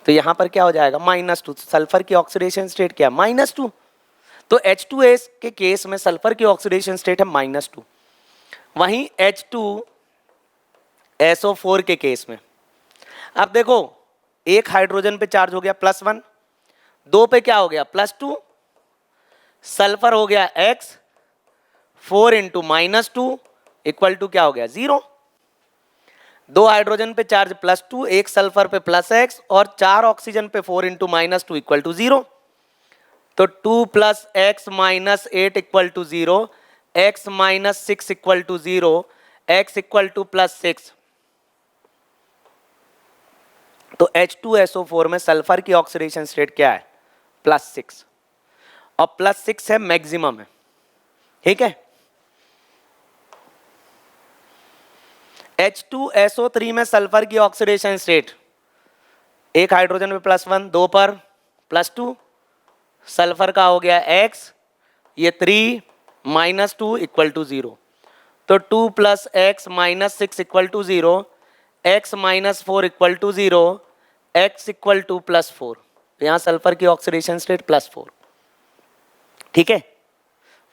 A: तो यहां पर क्या हो जाएगा -2। सल्फर की ऑक्सीडेशन स्टेट क्या है -2, तो H2S के केस में सल्फर की ऑक्सीडेशन स्टेट है -2। वहीं H2SO4 के केस में, अब देखो एक हाइड्रोजन पे चार्ज हो गया +1, 2 पे क्या हो गया +2, सल्फर हो गया X, 4 × -2 इक्वल टू क्या हो गया 0। 2 हाइड्रोजन पे चार्ज +2, एक सल्फर पे +X, और 4 ऑक्सीजन पे 4 × -2 इक्वल टू 0। तो 2 + X - 8 equal to 0, X - 6 equal to 0, X equal to +6। तो H2SO4 में सल्फर की ऑक्सीडेशन स्टेट क्या है +6, और +6 है मैक्सिमम है, ठीक है। H2SO3 में सल्फर की ऑक्सीडेशन स्टेट, एक हाइड्रोजन पे +1, 2 पर +2, सल्फर का हो गया X, ये 3 -2 इक्वल टू 0। तो 2 + X - 6 equal to 0, X - 4 equal to 0, X equal to +4। तो यहाँ सल्फर की ऑक्सीडेशन स्टेट +4, ठीक है।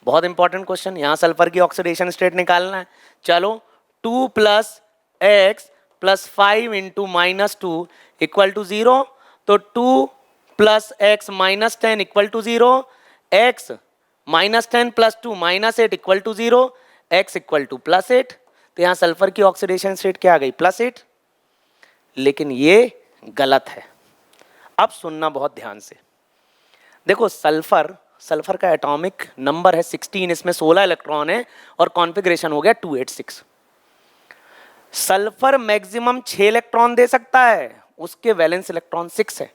A: बहुत इंपॉर्टेंट क्वेश्चन, यहाँ सल्फर की ऑक्सीडेशन स्टेट निकालना है। चलो 2 + X + 5 × -2 इक्वल टू 0, तो 2 + X - 10 equal to 0, X -10 + 2 -8 equal to 0, X equal to +8। तो यहाँ सल्फर की ऑक्सीडेशन स्टेट क्या आ गई +8, लेकिन ये गलत है। अब सुनना बहुत ध्यान से, देखो सल्फर का एटॉमिक नंबर है 16, इसमें 16 इलेक्ट्रॉन है और कॉन्फ़िगरेशन हो गया 286। सल्फर मैक्सिमम 6 इलेक्ट्रॉन दे सकता है, उसके वैलेंस इलेक्ट्रॉन 6 है,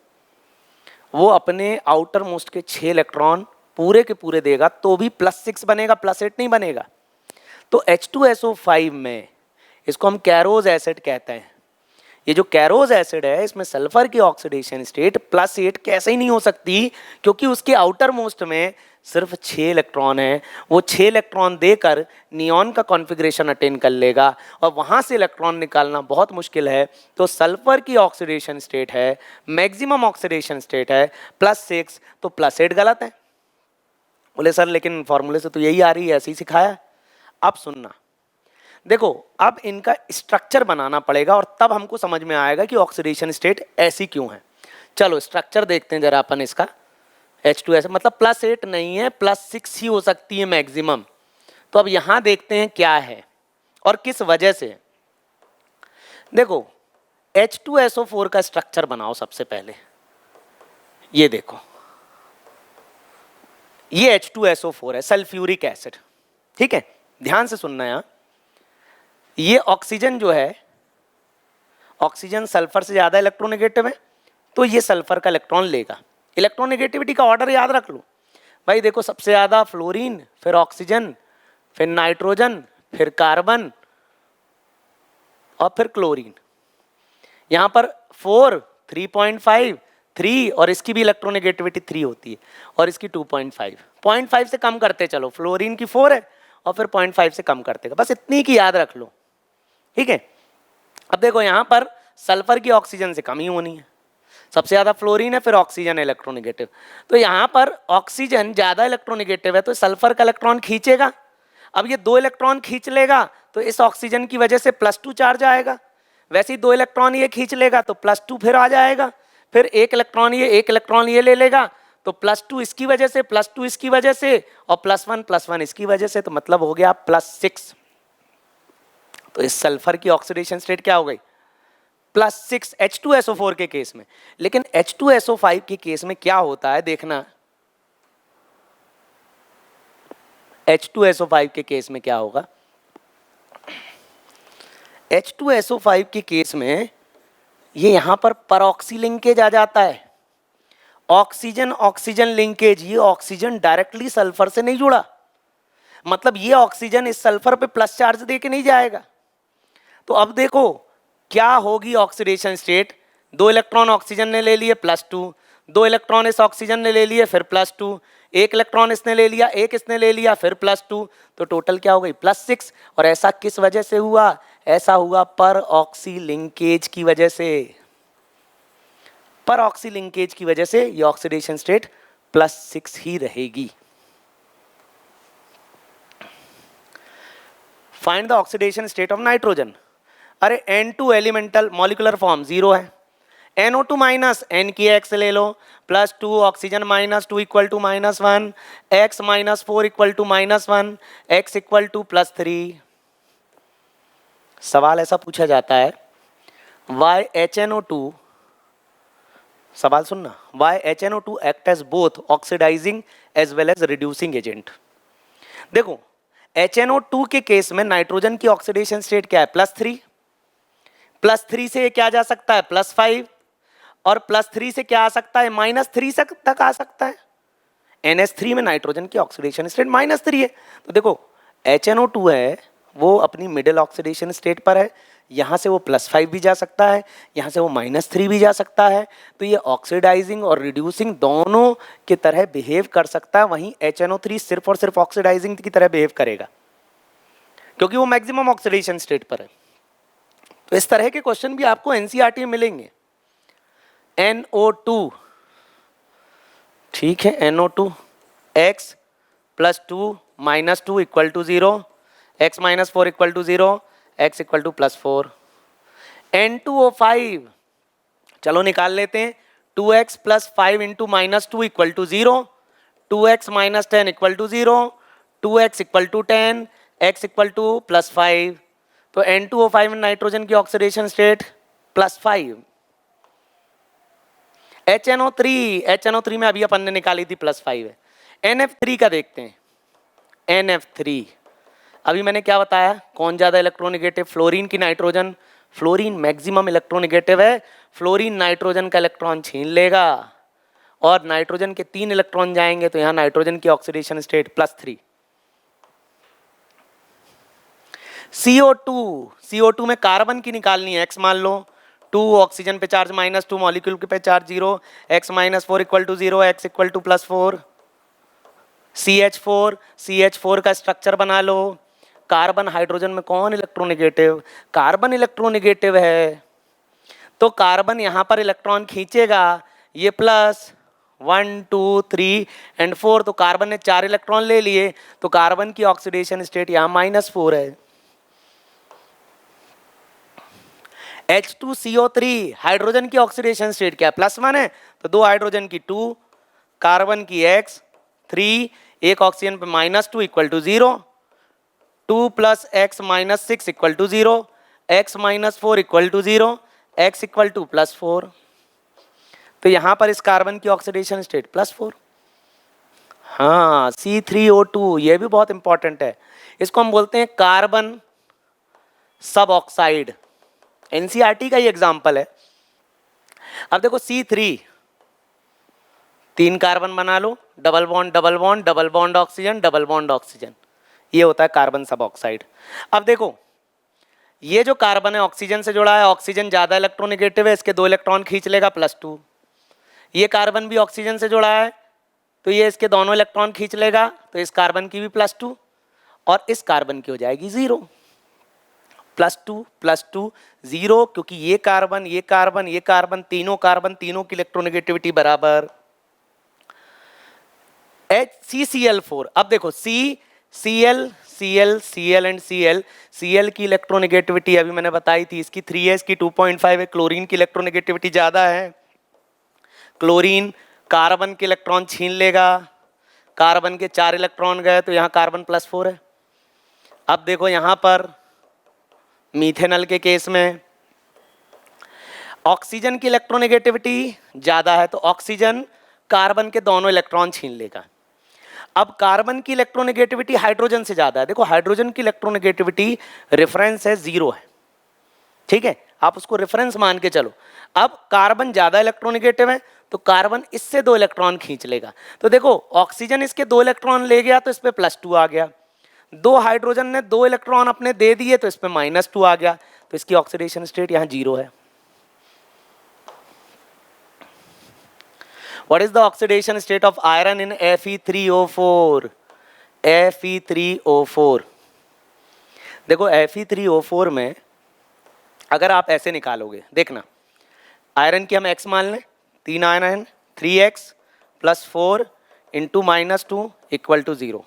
A: वो अपने आउटर मोस्ट के 6 इलेक्ट्रॉन पूरे के पूरे देगा तो भी +6 बनेगा, +8 नहीं बनेगा। तो H2SO5 में, इसको हम कैरोज एसिड कहते हैं, ये जो कैरोज एसिड है इसमें सल्फर की ऑक्सीडेशन स्टेट +8 कैसे ही नहीं हो सकती, क्योंकि उसके आउटर मोस्ट में सिर्फ 6 इलेक्ट्रॉन है, वो 6 इलेक्ट्रॉन देकर नियॉन का कॉन्फ़िगरेशन अटेन कर लेगा और वहाँ से इलेक्ट्रॉन निकालना बहुत मुश्किल है। तो सल्फर की ऑक्सीडेशन स्टेट है, मैक्सिमम ऑक्सीडेशन स्टेट है +6, तो +8 गलत है। बोले सर लेकिन फॉर्मूले से तो यही आ रही है, ऐसे ही सिखाया। अब सुनना, देखो अब इनका स्ट्रक्चर बनाना पड़ेगा और तब हमको समझ में आएगा कि ऑक्सीडेशन स्टेट ऐसी क्यों है। चलो स्ट्रक्चर देखते हैं जरा अपन इसका। H2S मतलब +8 नहीं है, +6 ही हो सकती है मैक्सिमम। तो अब यहां देखते हैं क्या है और किस वजह से। देखो H2SO4 का स्ट्रक्चर बनाओ सबसे पहले, ये देखो ये H2SO4 है, सल्फ्यूरिक एसिड, ठीक है। ध्यान से सुनना यहाँ, ये ऑक्सीजन जो है, ऑक्सीजन सल्फर से ज्यादा इलेक्ट्रोनेगेटिव है, तो ये सल्फर का इलेक्ट्रॉन लेगा। इलेक्ट्रोनेगेटिविटी का ऑर्डर याद रख लो भाई, देखो सबसे ज्यादा फ्लोरीन, फिर ऑक्सीजन, फिर नाइट्रोजन, फिर कार्बन और फिर क्लोरीन। यहाँ पर 4, 3.5, 3 और इसकी भी इलेक्ट्रोनेगेटिविटी 3 होती है और इसकी 2.5, 0.5 से कम करते चलो। फ्लोरीन की 4 है और फिर 0.5 से कम करते, बस इतनी की याद रख लो, ठीक है। अब देखो यहाँ पर सल्फर की ऑक्सीजन से कम ही होनी है, सबसे ज्यादा फ्लोरीन है, फिर ऑक्सीजन है इलेक्ट्रोनेगेटिव। तो यहाँ पर ऑक्सीजन ज्यादा इलेक्ट्रोनेगेटिव है तो सल्फर का इलेक्ट्रॉन खींचेगा। अब ये 2 इलेक्ट्रॉन खींच लेगा तो इस ऑक्सीजन की वजह से +2 चार्ज आएगा, वैसे ही 2 इलेक्ट्रॉन ये खींच लेगा तो +2 फिर आ जाएगा, फिर 1 इलेक्ट्रॉन ये ले लेगा तो +2 इसकी वजह से, +2 इसकी वजह से और +1 इसकी वजह से, तो मतलब हो गया +6। तो इस सल्फर की ऑक्सीडेशन स्टेट क्या हो गई +6 H2SO4 के केस में। लेकिन H2SO5 के केस में क्या होता है देखना, H2SO5 के केस में क्या होगा, H2SO5 के केस में ये यहां पर परऑक्सी लिंकेज आ जाता है, ऑक्सीजन ऑक्सीजन लिंकेज। ये ऑक्सीजन डायरेक्टली सल्फर से नहीं जुड़ा, मतलब ये ऑक्सीजन इस सल्फर पे प्लस चार्ज देके नहीं जाएगा। तो अब देखो क्या होगी ऑक्सीडेशन स्टेट, 2 इलेक्ट्रॉन ऑक्सीजन ने ले लिए +2, 2 इलेक्ट्रॉन इस ऑक्सीजन ने ले लिए फिर +2, 1 इलेक्ट्रॉन इसने ले लिया, 1 इसने ले लिया फिर +2, तो टोटल क्या हो गई +6। और ऐसा किस वजह से हुआ, ऐसा हुआ पर ऑक्सी लिंकेज की वजह से, पर ऑक्सी लिंकेज की वजह से ये ऑक्सीडेशन स्टेट +6 ही रहेगी। Find the oxidation state of nitrogen. अरे N2 एलिमेंटल मॉलिक्यूलर फॉर्म 0 है, NO2 माइनस N की X ले लो, +2 oxygen -2 equal to -1, X -4 equal to -1, X equal to +3। सवाल ऐसा पूछा जाता है, Why HNO2, सवाल सुनना, Why HNO2 act as both oxidizing as well as reducing agent। देखो HNO2 के केस में नाइट्रोजन की ऑक्सीडेशन स्टेट क्या है, +3, +3 से क्या जा सकता है +5, और +3 से क्या आ सकता है -3 तक आ सकता है। NH3 में नाइट्रोजन की ऑक्सीडेशन स्टेट -3 है। तो देखो HNO2 है वो अपनी मिडिल ऑक्सीडेशन स्टेट पर है, यहाँ से वो +5 भी जा सकता है, यहाँ से वो -3 भी जा सकता है। तो ये ऑक्सीडाइजिंग और रिड्यूसिंग दोनों की तरह बिहेव कर सकता है। वहीं HNO3 सिर्फ और सिर्फ ऑक्सीडाइजिंग की तरह बिहेव करेगा क्योंकि वो मैक्सिमम ऑक्सीडेशन स्टेट पर है। तो इस तरह के क्वेश्चन भी आपको NCERT में मिलेंगे। NO2, ठीक है, NO2 X +2 -2 equal to 0, X -4 equal to 0, X equal to +4। N2O5 चलो निकाल लेते हैं, 2x + 5 into -2 equal to 0, 2x - 10 equal to 0, 2x equal to 10, X equal to +5। तो N2O5 में नाइट्रोजन की ऑक्सीडेशन स्टेट +5। HNO3 में अभी अपन ने निकाली थी +5 है। NF3 का देखते हैं, NF3 अभी मैंने क्या बताया, कौन ज़्यादा इलेक्ट्रोनेगेटिव, फ्लोरीन की नाइट्रोजन, फ्लोरीन मैक्सिमम इलेक्ट्रोनेगेटिव है, फ्लोरीन नाइट्रोजन का इलेक्ट्रॉन छीन लेगा और नाइट्रोजन के 3 इलेक्ट्रॉन जाएंगे, तो यहाँ नाइट्रोजन की ऑक्सीडेशन स्टेट +3। CO2 में कार्बन की निकालनी है, X मान लो, 2 ऑक्सीजन पे चार्ज -2, मॉलिक्यूल पे charge 0, X -4 equal to 0, X equal to +4। CH4 का स्ट्रक्चर बना लो, कार्बन हाइड्रोजन में कौन इलेक्ट्रोनेगेटिव, कार्बन इलेक्ट्रोनेगेटिव है, तो कार्बन यहाँ पर इलेक्ट्रॉन खींचेगा, ये +1 2 3 एंड 4, तो कार्बन ने 4 इलेक्ट्रॉन ले लिए, तो कार्बन की ऑक्सीडेशन स्टेट यहाँ -4 है। H2CO3 हाइड्रोजन की ऑक्सीडेशन स्टेट क्या है, +1 है, तो 2 हाइड्रोजन की 2, कार्बन की X 3, एक ऑक्सीजन पे -2 equal to 0, 2 + X - 6 equal to 0, X -4 equal to 0, X equal to +4। तो यहाँ पर इस कार्बन की ऑक्सीडेशन स्टेट +4। हाँ, C3O2 ये भी बहुत इंपॉर्टेंट है, इसको हम बोलते हैं कार्बन सब ऑक्साइड, NCERT का ही एग्जाम्पल है। अब देखो C3, 3 कार्बन बना लो, double bond double bond double bond oxygen double bond oxygen, ये होता है कार्बन सब ऑक्साइड। अब देखो ये जो कार्बन है ऑक्सीजन से जुड़ा है, ऑक्सीजन ज़्यादा इलेक्ट्रोनेगेटिव है, इसके 2 इलेक्ट्रॉन खींच लेगा +2। ये कार्बन भी ऑक्सीजन से जुड़ा है, तो ये इसके दोनों इलेक्ट्रॉन खींच लेगा, तो इस कार्बन की भी +2 और इस कार्बन की हो जाएगी 0। +2 +2 0, क्योंकि ये कार्बन ये कार्बन ये कार्बन तीनों की इलेक्ट्रोनेगेटिविटी बराबर। CCl4, अब देखो Cl एंड Cl की इलेक्ट्रोनेगेटिविटी अभी मैंने बताई थी, इसकी 3 है, इसकी 2.5 है, क्लोरीन की इलेक्ट्रोनेगेटिविटी ज़्यादा है। क्लोरीन कार्बन के इलेक्ट्रॉन छीन लेगा, कार्बन के 4 इलेक्ट्रॉन गए, तो यहाँ कार्बन +4 है। अब देखो यहाँ पर मीथेनॉल के केस में ऑक्सीजन की इलेक्ट्रोनेगेटिविटी ज़्यादा है तो ऑक्सीजन कार्बन के दोनों इलेक्ट्रॉन छीन लेगा। अब कार्बन की इलेक्ट्रोनेगेटिविटी हाइड्रोजन से ज़्यादा है। देखो हाइड्रोजन की इलेक्ट्रोनेगेटिविटी रेफरेंस है 0 है, ठीक है, आप उसको रेफरेंस मान के चलो। अब कार्बन ज़्यादा इलेक्ट्रोनेगेटिव है तो कार्बन इससे 2 इलेक्ट्रॉन खींच लेगा। तो देखो ऑक्सीजन इसके 2 इलेक्ट्रॉन ले गया तो इस पे +2 आ गया, 2 हाइड्रोजन ने 2 इलेक्ट्रॉन अपने दे दिए तो इस पे -2 आ गया, तो इसकी ऑक्सीडेशन स्टेट यहाँ 0 है। What is the oxidation state of iron in Fe3O4? Fe3O4, देखो Fe3O4 में अगर आप ऐसे निकालोगे, देखना आयरन की हम x मान लें, 3 आयरन 3x + 4 × -2 = 0,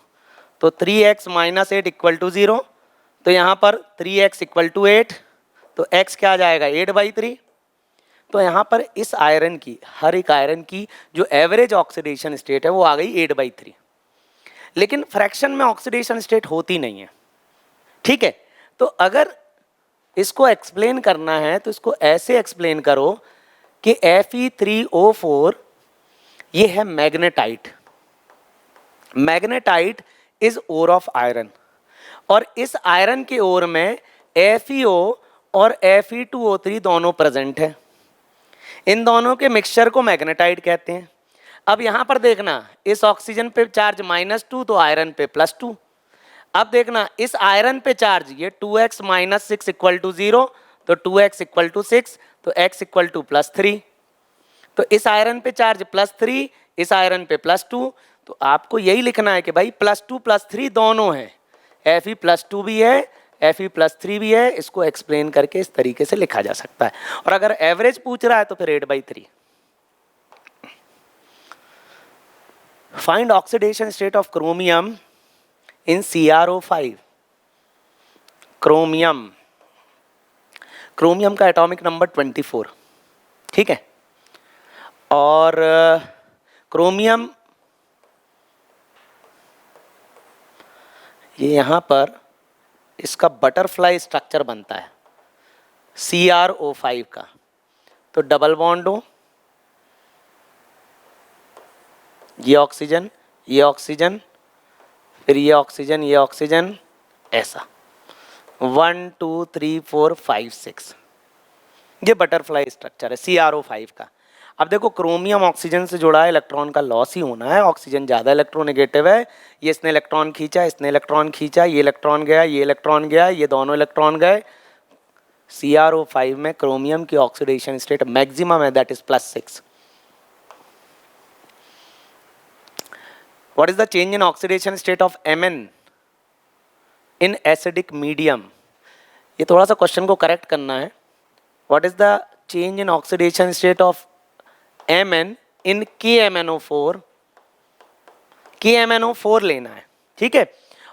A: तो 3x - 8 = 0, तो यहाँ पर 3x = 8, तो x क्या आ जाएगा 8/3। तो यहाँ पर इस आयरन की, हर एक आयरन की जो एवरेज ऑक्सीडेशन स्टेट है वो आ गई 8/3, लेकिन फ्रैक्शन में ऑक्सीडेशन स्टेट होती नहीं है, ठीक है। तो अगर इसको एक्सप्लेन करना है तो इसको ऐसे एक्सप्लेन करो कि Fe3O4 ये है magnetite, magnetite is ore of iron, और इस आयरन के ओर में FeO और Fe2O3 दोनों प्रेजेंट है, इन दोनों के मिक्सचर को मैग्नेटाइट कहते हैं। अब यहाँ पर देखना इस ऑक्सीजन पे चार्ज -2 तो आयरन पे +2। अब देखना इस आयरन पे चार्ज ये 2x - 6 = 0, तो 2x = 6, तो x = +3, तो इस आयरन पे चार्ज +3, इस आयरन पे +2, तो आपको यही लिखना है कि भाई +2 +3 दोनों हैं, Fe +2 भी है Fe +3 भी है। इसको एक्सप्लेन करके इस तरीके से लिखा जा सकता है, और अगर एवरेज पूछ रहा है तो फिर 8/3। Find oxidation state of chromium in CrO5। Chromium, chromium का एटॉमिक नंबर 24, ठीक है, और क्रोमियम ये यहाँ पर इसका बटरफ्लाई स्ट्रक्चर बनता है CrO5 का, तो डबल बॉन्ड हो, ये ऑक्सीजन ये ऑक्सीजन, फिर ये ऑक्सीजन ये ऑक्सीजन, ऐसा 1 2 3 4 5 6, ये बटरफ्लाई स्ट्रक्चर है CrO5 का। अब देखो क्रोमियम ऑक्सीजन से जुड़ा है, इलेक्ट्रॉन का लॉस ही होना है, ऑक्सीजन ज़्यादा इलेक्ट्रोनेगेटिव है, ये इसने इलेक्ट्रॉन खींचा, इसने इलेक्ट्रॉन खींचा, ये इलेक्ट्रॉन गया, ये इलेक्ट्रॉन गया, ये दोनों इलेक्ट्रॉन गए। CrO5 में क्रोमियम की ऑक्सीडेशन स्टेट मैक्सिमम है, that is +6। What is the change in oxidation state of Mn in acidic medium? ये थोड़ा सा क्वेश्चन को करेक्ट करना है। What is the change in oxidation state of Mn in KMnO4? KMnO4 लेना है, ठीक है,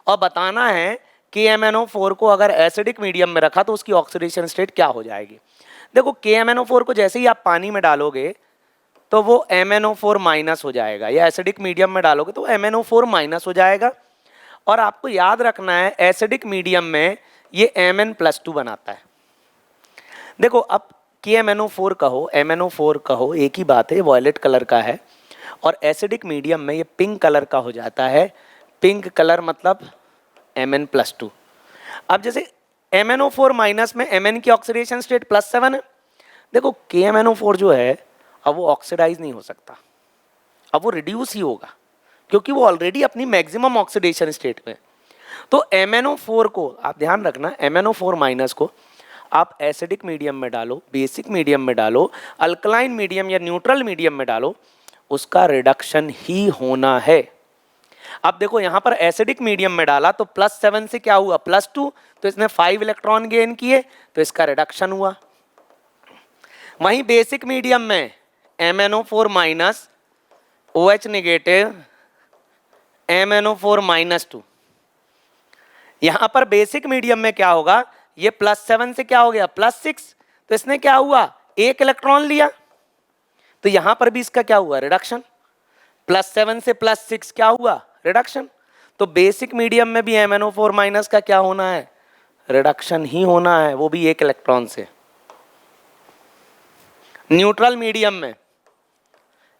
A: और बताना है KMnO4 को अगर एसिडिक मीडियम में रखा तो उसकी ऑक्सीडेशन स्टेट क्या हो जाएगी। देखो KMnO4 को जैसे ही आप पानी में डालोगे तो वो MnO4- हो जाएगा, या एसिडिक मीडियम में डालोगे तो MnO4- हो जाएगा। और आपको याद रखना है एसिडिक मीडियम में ये Mn+2 बनाता है। देखो अब KMnO4 कहो MnO4 कहो एक ही बात है, वॉयलेट कलर का है, और एसिडिक मीडियम में ये पिंक कलर का हो जाता है। पिंक कलर मतलब Mn+2। अब जैसे MnO4- में Mn की ऑक्सीडेशन स्टेट +7 है। देखो KMnO4 जो है अब वो ऑक्सीडाइज नहीं हो सकता, अब वो रिड्यूस ही होगा, क्योंकि वो ऑलरेडी अपनी मैक्सिमम ऑक्सीडेशन स्टेट में। तो MnO4 को आप ध्यान रखना, MnO4- को आप एसिडिक मीडियम में डालो, बेसिक मीडियम में डालो, अल्कलाइन मीडियम या न्यूट्रल मीडियम में डालो, उसका रिडक्शन ही होना है। अब देखो यहाँ पर एसिडिक मीडियम में डाला तो +7 से क्या हुआ +2, तो इसने 5 इलेक्ट्रॉन गेन किए तो इसका रिडक्शन हुआ। वहीं बेसिक मीडियम में MnO4- OH नेगेटिव MnO4- यहाँ पर बेसिक मीडियम में क्या होगा, ये +7 से क्या हो गया +6, तो इसने क्या हुआ 1 इलेक्ट्रॉन लिया, तो यहाँ पर भी इसका क्या हुआ रिडक्शन, +7 से +6 क्या हुआ रिडक्शन। तो बेसिक मीडियम में भी MnO4- का क्या होना है रिडक्शन ही होना है, वो भी 1 इलेक्ट्रॉन से। न्यूट्रल मीडियम में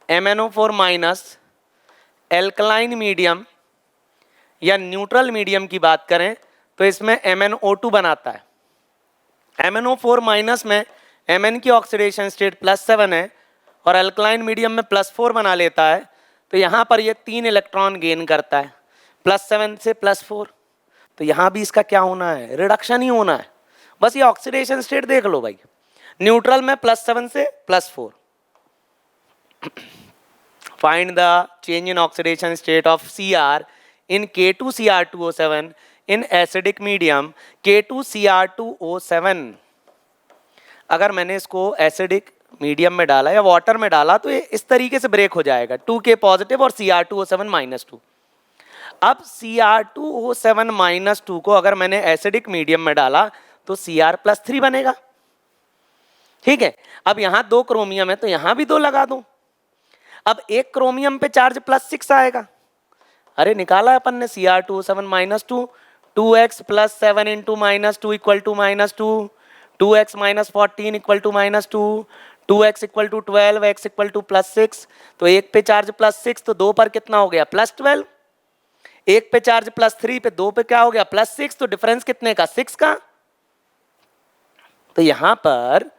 A: MnO4 माइनस, एल्कलाइन मीडियम या न्यूट्रल मीडियम की बात करें तो इसमें MnO2 बनाता है। MnO4 माइनस में Mn की ऑक्सीडेशन स्टेट +7 है और अल्कलाइन मीडियम में +4 बना लेता है, तो यहाँ पर ये 3 इलेक्ट्रॉन गेन करता है +7 से +4। तो यहाँ भी इसका क्या होना है, रिडक्शन ही होना है। बस ये ऑक्सीडेशन स्टेट देख लो भाई, न्यूट्रल में +7 से +4। Find the change in oxidation state of Cr in K2Cr2O7 in acidic medium K2Cr2O7। अगर मैंने इसको एसिडिक मीडियम में डाला या वाटर में डाला तो ये इस तरीके से ब्रेक हो जाएगा, 2K पॉजिटिव और Cr2O7 -2। अब Cr2O7 -2 को अगर मैंने एसिडिक मीडियम में डाला तो Cr+3 बनेगा। ठीक है, अब यहाँ 2 क्रोमियम है तो यहाँ भी 2 लगा दूं। अब एक क्रोमियम पे चार्ज +6 आएगा। अरे निकाला अपन ने Cr2O7 -2, 2x + 7 × -2 = -2, 2x - 14 = -2, 2x = 12, x = +6। तो एक पे चार्ज +6 तो 2 पर कितना हो गया, +12। एक पे चार्ज +3 पे 2 पे क्या हो गया, +6। तो डिफरेंस कितने का, 6 का। तो यहां पर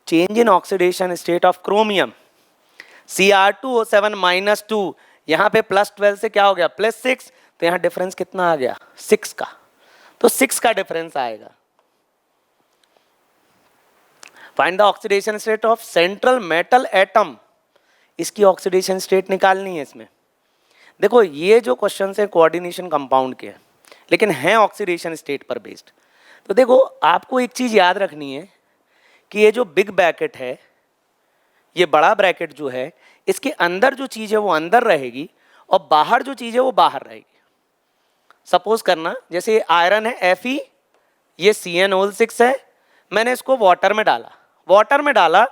A: change in oxidation state of chromium Cr2O7 -2, यहाँ पे +12 से क्या हो गया, +6। तो यहाँ डिफरेंस कितना आ गया, 6 का। तो 6 का डिफरेंस आएगा। Find the oxidation state of central metal atom. इसकी ऑक्सीडेशन स्टेट निकालनी है इसमें। देखो ये जो क्वेश्चन है कोऑर्डिनेशन कंपाउंड के हैं, लेकिन हैं ऑक्सीडेशन स्टेट पर बेस्ड। तो देखो आपको एक चीज याद रखनी है कि ये जो बिग ब्रैकेट है, ये बड़ा ब्रैकेट जो है, इसके अंदर जो चीज है वो अंदर रहेगी और बाहर जो चीज है वो बाहर रहेगी। सपोज करना जैसे ये आयरन है Fe, ये CnO6 है, मैंने इसको वाटर में डाला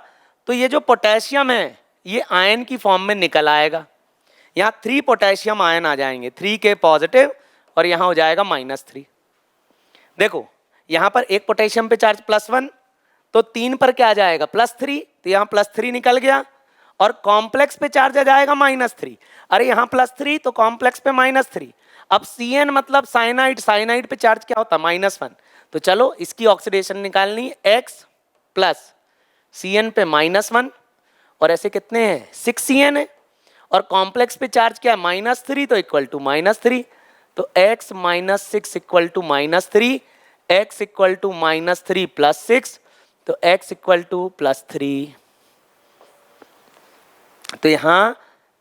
A: तो ये जो पोटेशियम है ये आयन की फॉर्म में निकल आएगा। यहाँ 3 पोटेशियम आयन आ जाएंगे, 3K पॉजिटिव और यहाँ हो जाएगा -3। देखो यहाँ पर एक पोटेशियम पे चार्ज +1 तो 3 पर क्या आ जाएगा, +3। तो यहाँ +3 निकल गया और कॉम्प्लेक्स पे चार्ज आ जाएगा -3। अरे यहाँ +3 तो कॉम्प्लेक्स पे -3। अब Cn मतलब साइनाइड, साइनाइड पे चार्ज क्या होता है, -1। तो चलो इसकी ऑक्सीडेशन निकालनी, X + Cn पे -1 और ऐसे कितने हैं, 6 Cn है और कॉम्प्लेक्स पे चार्ज क्या है, -3 तो इक्वल टू -3। तो x - 6 = -3, x = -3 + 6, तो x = +3। तो यहां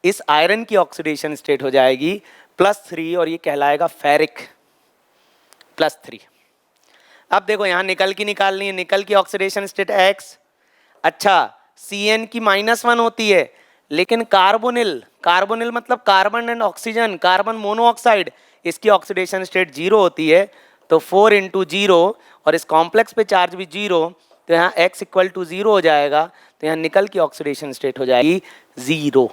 A: इस आयरन की ऑक्सीडेशन स्टेट हो जाएगी +3 और ये कहलाएगा फेरिक +3। अब देखो यहां निकल की निकालनी है, निकल की ऑक्सीडेशन स्टेट x। अच्छा Cn की -1 होती है, लेकिन कार्बोनिल, कार्बोनिल मतलब carbon and oxygen, carbon monoxide, इसकी ऑक्सीडेशन स्टेट 0 होती है। तो 4 × 0 और इस कॉम्प्लेक्स पे चार्ज भी 0, तो यहाँ x = 0 हो जाएगा। तो यहाँ निकल की ऑक्सीडेशन स्टेट हो जाएगी 0।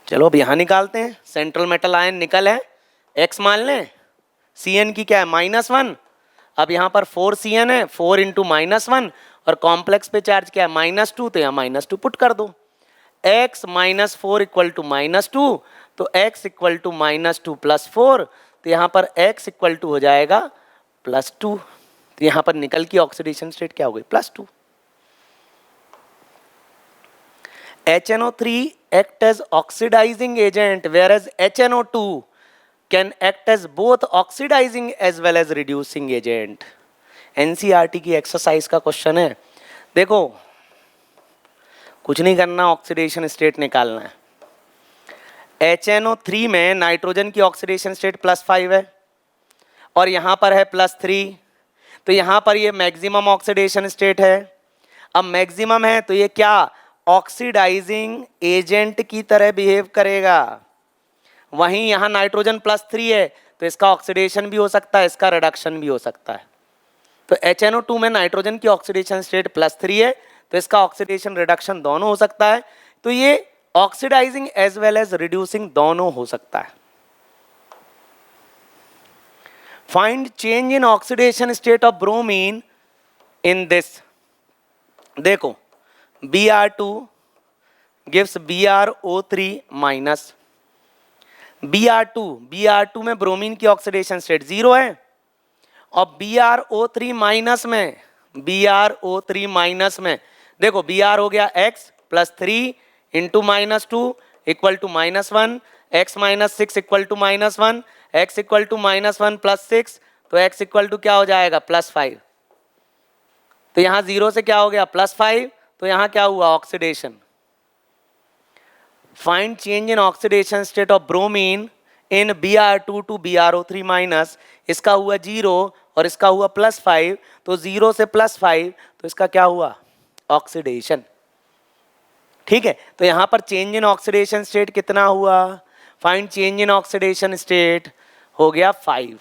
A: चलो अब यहाँ निकालते हैं। सेंट्रल मेटल आयन निकल है, x मान लें, Cn की क्या है, -1। अब यहाँ पर 4 Cn है, 4 × -1 और कॉम्प्लेक्स पे चार्ज क्या है, -2। तो यहाँ -2 पुट कर दो, x - 4 = -2, तो x = -2 + 4। तो यहाँ पर x = हो जाएगा +2। तो यहाँ पर निकल की ऑक्सीडेशन स्टेट क्या हो गई, +2। HNO3 act as oxidizing agent whereas HNO2 can act as both oxidizing as well as reducing agent। NCERT की एक्सरसाइज का क्वेश्चन है। देखो कुछ नहीं करना, ऑक्सीडेशन स्टेट निकालना है। HNO3 में नाइट्रोजन की ऑक्सीडेशन स्टेट +5 है और यहाँ पर है +3, तो यहाँ पर ये मैक्सिमम ऑक्सीडेशन स्टेट है। अब मैक्सिमम है तो ये क्या, ऑक्सीडाइजिंग एजेंट की तरह बिहेव करेगा। वहीं यहाँ नाइट्रोजन +3 है तो इसका ऑक्सीडेशन भी हो सकता है, इसका रिडक्शन भी हो सकता है। तो HNO2 में नाइट्रोजन की ऑक्सीडेशन स्टेट +3 है तो इसका ऑक्सीडेशन रिडक्शन दोनों हो सकता है। तो ये oxidising as well as reducing दोनों हो सकता है। Find change in oxidation state of bromine in this, देखो Br2 gives BrO3 minus Br2 में ब्रोमीन की ऑक्सीडेशन स्टेट 0 है और BrO3 माइनस में देखो Br हो गया x plus 3 into -2 equal to -1, x -6 equal to -1, x equal to -1 plus 6, तो x इक्वल टू क्या हो जाएगा +5। तो यहाँ 0 से क्या हो गया +5, तो यहाँ क्या हुआ oxidation. Find change in oxidation state of bromine in Br2 to BrO3 minus, इसका हुआ 0 और इसका हुआ +5, तो 0 से +5, तो इसका क्या हुआ ऑक्सीडेशन। ठीक है, तो यहां पर चेंज इन ऑक्सीडेशन स्टेट कितना हुआ, find change in oxidation state हो गया 5।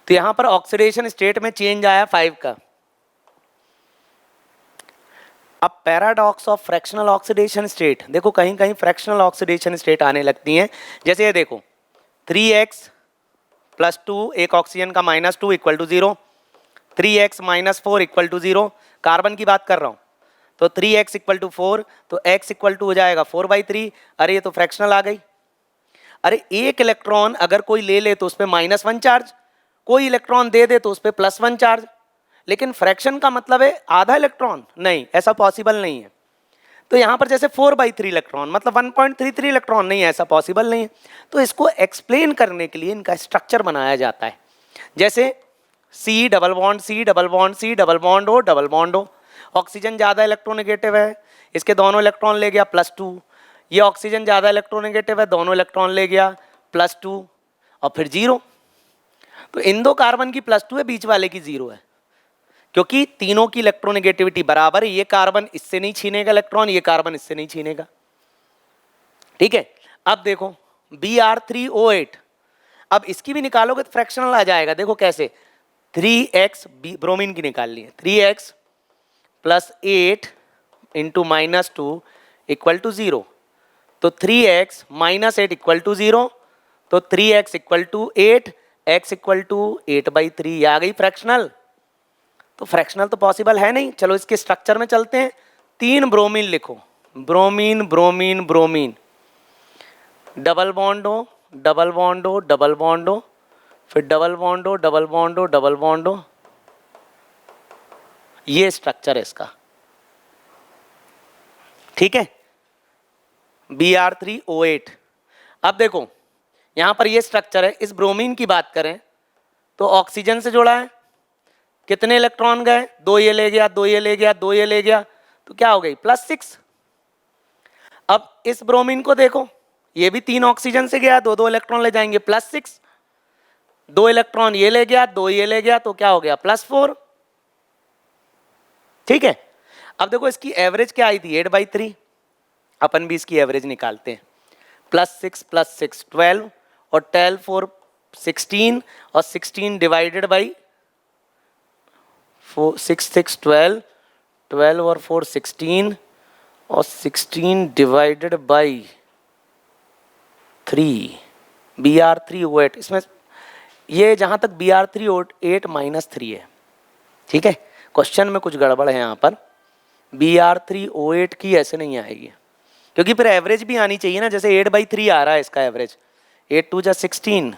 A: तो यहां पर ऑक्सीडेशन स्टेट में चेंज आया 5 का। अब paradox of fractional oxidation state, देखो कहीं कहीं फ्रैक्शनल ऑक्सीडेशन स्टेट आने लगती हैं। जैसे ये देखो 3x प्लस 2 एक ऑक्सीजन का -2 equal to 0, 3x -4 equal to 0, carbon की बात कर रहा हूं। तो 3x इक्वल टू 4, तो x इक्वल टू हो जाएगा 4/3। अरे ये तो फ्रैक्शनल आ गई। अरे एक इलेक्ट्रॉन अगर कोई ले ले तो उस पर -1 चार्ज, कोई इलेक्ट्रॉन दे दे तो उस पर +1 चार्ज, लेकिन फ्रैक्शन का मतलब है आधा इलेक्ट्रॉन, नहीं ऐसा पॉसिबल नहीं है। तो यहाँ पर जैसे 4/3 इलेक्ट्रॉन मतलब 1.33 इलेक्ट्रॉन, नहीं ऐसा पॉसिबल नहीं है। तो इसको एक्सप्लेन करने के लिए इनका स्ट्रक्चर बनाया जाता है। जैसे C double bond C double bond C double bond O double bond O, oxygen ज़्यादा इलेक्ट्रोनेगेटिव है, इसके दोनों इलेक्ट्रॉन ले गया +2, ये ऑक्सीजन ज़्यादा इलेक्ट्रोनेगेटिव है, दोनों इलेक्ट्रॉन ले गया +2 और फिर 0। तो इन दो कार्बन की +2 है, बीच वाले की 0 है, क्योंकि तीनों की इलेक्ट्रोनेगेटिविटी बराबर है। ये कार्बन इससे नहीं छीनेगा इलेक्ट्रॉन, ये कार्बन इससे नहीं छीनेगा। ठीक है, अब देखो Br3O8, अब इसकी भी निकालोगे तो फ्रैक्शनल आ जाएगा। देखो कैसे, 3x ब्रोमीन की निकाल ली है, 3x plus 8 into -2 equal to 0, तो 3x -8 इक्वल टू 0, तो 3x equal to 8, x equal to 8/3, आ गई फ्रैक्शनल। तो फ्रैक्शनल तो पॉसिबल है नहीं। चलो इसके स्ट्रक्चर में चलते हैं। 3 ब्रोमीन लिखो, bromine bromine bromine, double bond हो डबल बॉन्ड हो डबल बॉन्ड हो, फिर डबल बॉन्ड हो डबल बॉन्ड हो डबल बॉन्ड हो, ये स्ट्रक्चर है इसका। ठीक है, Br3O8। अब देखो यहां पर ये स्ट्रक्चर है। इस ब्रोमीन की बात करें तो ऑक्सीजन से जुड़ा है, कितने इलेक्ट्रॉन गए, 2 ये ले गया 2 ये ले गया 2 ये ले गया, तो क्या हो गई +6। अब इस ब्रोमीन को देखो, ये भी 3 ऑक्सीजन से गया, 2 इलेक्ट्रॉन ले जाएंगे +6, 2 इलेक्ट्रॉन ये ले गया 2 ये ले गया, तो क्या हो गया +4। ठीक है, अब देखो इसकी एवरेज क्या आई थी 8/3, अपन भी इसकी एवरेज निकालते हैं। +6 + 6 12 और 12 4 16 और 16 डिवाइडेड बाई 6 6 12, 12 और 4 16 और 16 डिवाइडेड बाई 3, Br3O8। इसमें ये जहां तक Br3O8 -3 है। ठीक है, क्वेश्चन में कुछ गड़बड़ है यहाँ पर, Br3O8 की ऐसे नहीं आएगी, क्योंकि फिर एवरेज भी आनी चाहिए ना। जैसे 8/3 आ रहा है इसका एवरेज, 8 2 जा 16,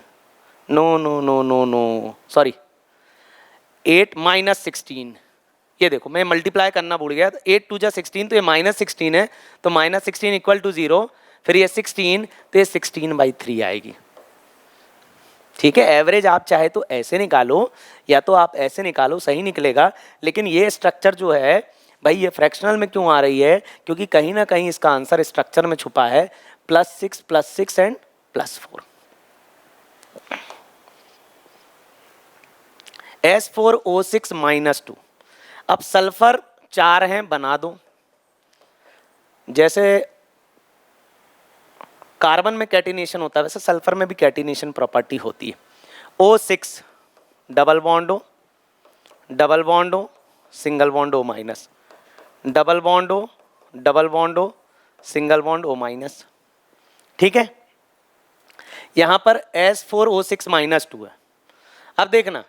A: no no no no no sorry 8 -16, ये देखो मैं मल्टीप्लाई करना भूल गया, तो 8 2 जा 16, तो ये -16 है, तो -16 इक्वल टू 0, फिर ये 16, तो ये 16/3 आएगी। ठीक है, एवरेज आप चाहे तो ऐसे निकालो या तो आप ऐसे निकालो, सही निकलेगा। लेकिन ये स्ट्रक्चर जो है भाई, ये फ्रैक्शनल में क्यों आ रही है, क्योंकि कहीं ना कहीं इसका आंसर स्ट्रक्चर में छुपा है, +6 एंड +4। S4O6 -2। अब सल्फर 4 हैं, बना दो। जैसे कार्बन में कैटिनेशन होता है वैसे सल्फर में भी कैटिनेशन प्रॉपर्टी होती है। O6 डबल बॉन्ड हो डबल बॉन्ड हो single bond O-, double bond हो डबल बॉन्ड हो सिंगल बॉन्ड O-। ठीक है, यहां पर S4O6 -2 है। अब देखना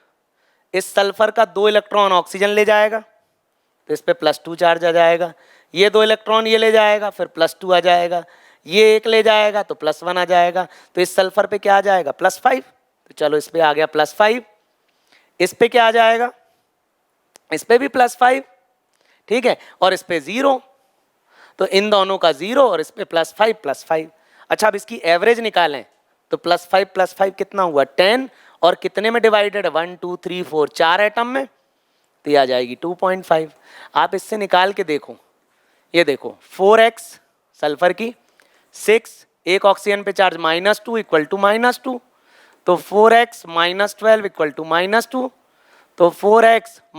A: इस सल्फर का 2 इलेक्ट्रॉन ऑक्सीजन ले जाएगा तो इस पे +2 चार्ज आ जाएगा, ये 2 इलेक्ट्रॉन ये ले जाएगा फिर +2 आ जाएगा, ये एक ले जाएगा तो +1 आ जाएगा, तो इस सल्फर पे क्या आ जाएगा +5, तो चलो इस पे आ गया +5, इस पे क्या आ जाएगा, इस पे भी +5, ठीक है, और इस पे 0, तो इन दोनों का 0 और इस पे +5 अच्छा अब इसकी एवरेज निकालें तो +5 कितना हुआ 10, और कितने में डिवाइडेड है 1 2 3 4 4 एटम में, तो ये आ जाएगी 2.5। आप इससे निकाल के देखो, ये देखो 4x सल्फर की, 6 एक ऑक्सीजन पे चार्ज -2 इक्वल टू -2, तो 4x - 12 इक्वल टू -2, तो 4x -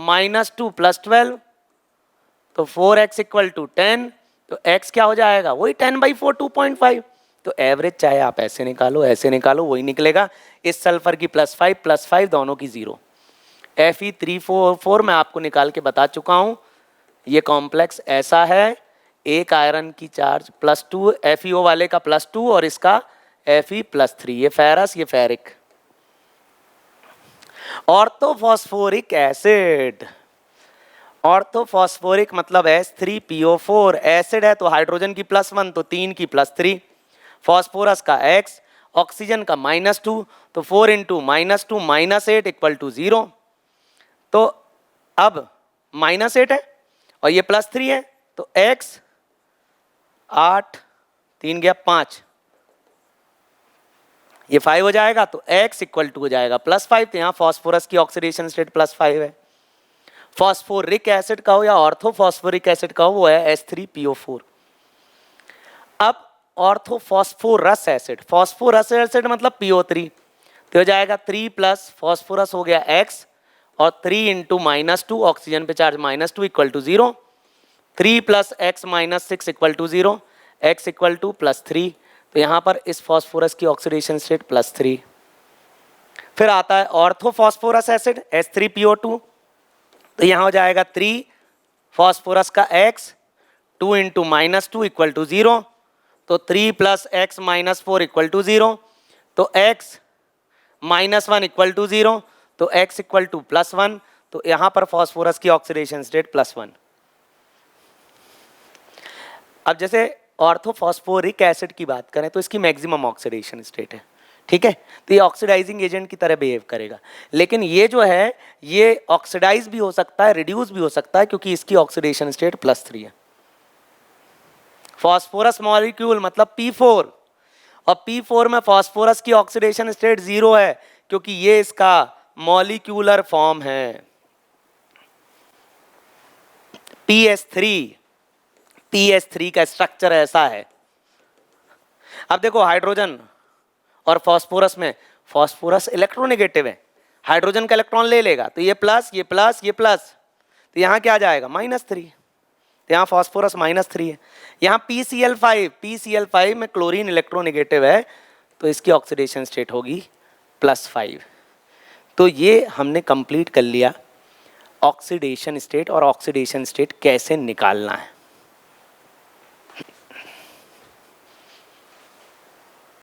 A: 2 + 12, तो 4x इक्वल टू 10, तो x क्या हो जाएगा वही 10/4 2.5, तो एवरेज चाहे आप ऐसे निकालो वही निकलेगा। इस सल्फर की +5 दोनों की 0। Fe344 मैं आपको निकाल के बता चुका हूं, ये कॉम्प्लेक्स ऐसा है, एक आयरन की चार्ज +2, FeO वाले का +2 और इसका Fe +3, ये फेरस ये फेरिक। ऑर्थोफॉस्फोरिक एसिड, ऑर्थोफॉस्फोरिक मतलब H3PO4, एसिड है तो हाइड्रोजन की +1 तो 3 की +3, फॉस्फोरस का X, ऑक्सीजन का -2, तो 4 × -2 -8 इक्वल टू 0, तो अब -8 है और ये +3 है, तो X 8 3 गया 5, ये 5 हो जाएगा, तो X इक्वल टू हो जाएगा +5, तो यहाँ फॉस्फोरस की ऑक्सीडेशन स्टेट +5 है। फॉस्फोरिक एसिड का हो या ऑर्थोफॉस्फोरिक एसिड का हो वो है H3PO4। अब ऑर्थोफॉस्फोरस एसिड, फॉस्फोरस एसिड मतलब PO3, तो हो जाएगा 3 प्लस फॉस्फोरस हो गया X और 3 × -2 ऑक्सीजन पे charge -2 equal to 0, 3 + X - 6 equal to 0, X equal to +3, तो यहाँ पर इस फॉस्फोरस की ऑक्सीडेशन स्टेट +3। फिर आता है ऑर्थोफॉस्फोरस एसिड H3PO2, तो यहाँ हो जाएगा 3 फॉस्फोरस का X, 2 × -2 इक्वल टू 0, तो 3 + X - 4 इक्वल टू 0, तो X -1 इक्वल टू 0, तो X इक्वल टू +1, तो यहाँ पर फॉस्फोरस की ऑक्सीडेशन स्टेट +1। अब जैसे ऑर्थोफॉस्फोरिक एसिड की बात करें तो इसकी मैक्सिमम ऑक्सीडेशन स्टेट है, ठीक है, तो ये ऑक्सीडाइजिंग एजेंट की तरह बिहेव करेगा, लेकिन ये जो है ये ऑक्सीडाइज भी हो सकता है, रिड्यूस भी हो सकता है, क्योंकि इसकी ऑक्सीडेशन स्टेट +3 है। फॉस्फोरस मॉलिक्यूल मतलब P4, और P4 में फॉस्फोरस की ऑक्सीडेशन स्टेट 0 है, क्योंकि ये इसका मॉलिक्यूलर फॉर्म है। PS3 का स्ट्रक्चर ऐसा है। अब देखो हाइड्रोजन और फॉस्फोरस में, फॉस्फोरस इलेक्ट्रोनेगेटिव है, हाइड्रोजन का इलेक्ट्रॉन ले लेगा तो ये प्लस ये प्लस ये प्लस, तो यहाँ क्या आ जाएगा -3, तो यहाँ फॉस्फोरस -3 है। यहाँ PCl5 में क्लोरीन इलेक्ट्रोनेगेटिव है, तो इसकी ऑक्सीडेशन स्टेट होगी +5। तो ये हमने कंप्लीट कर लिया ऑक्सीडेशन स्टेट, और ऑक्सीडेशन स्टेट कैसे निकालना है।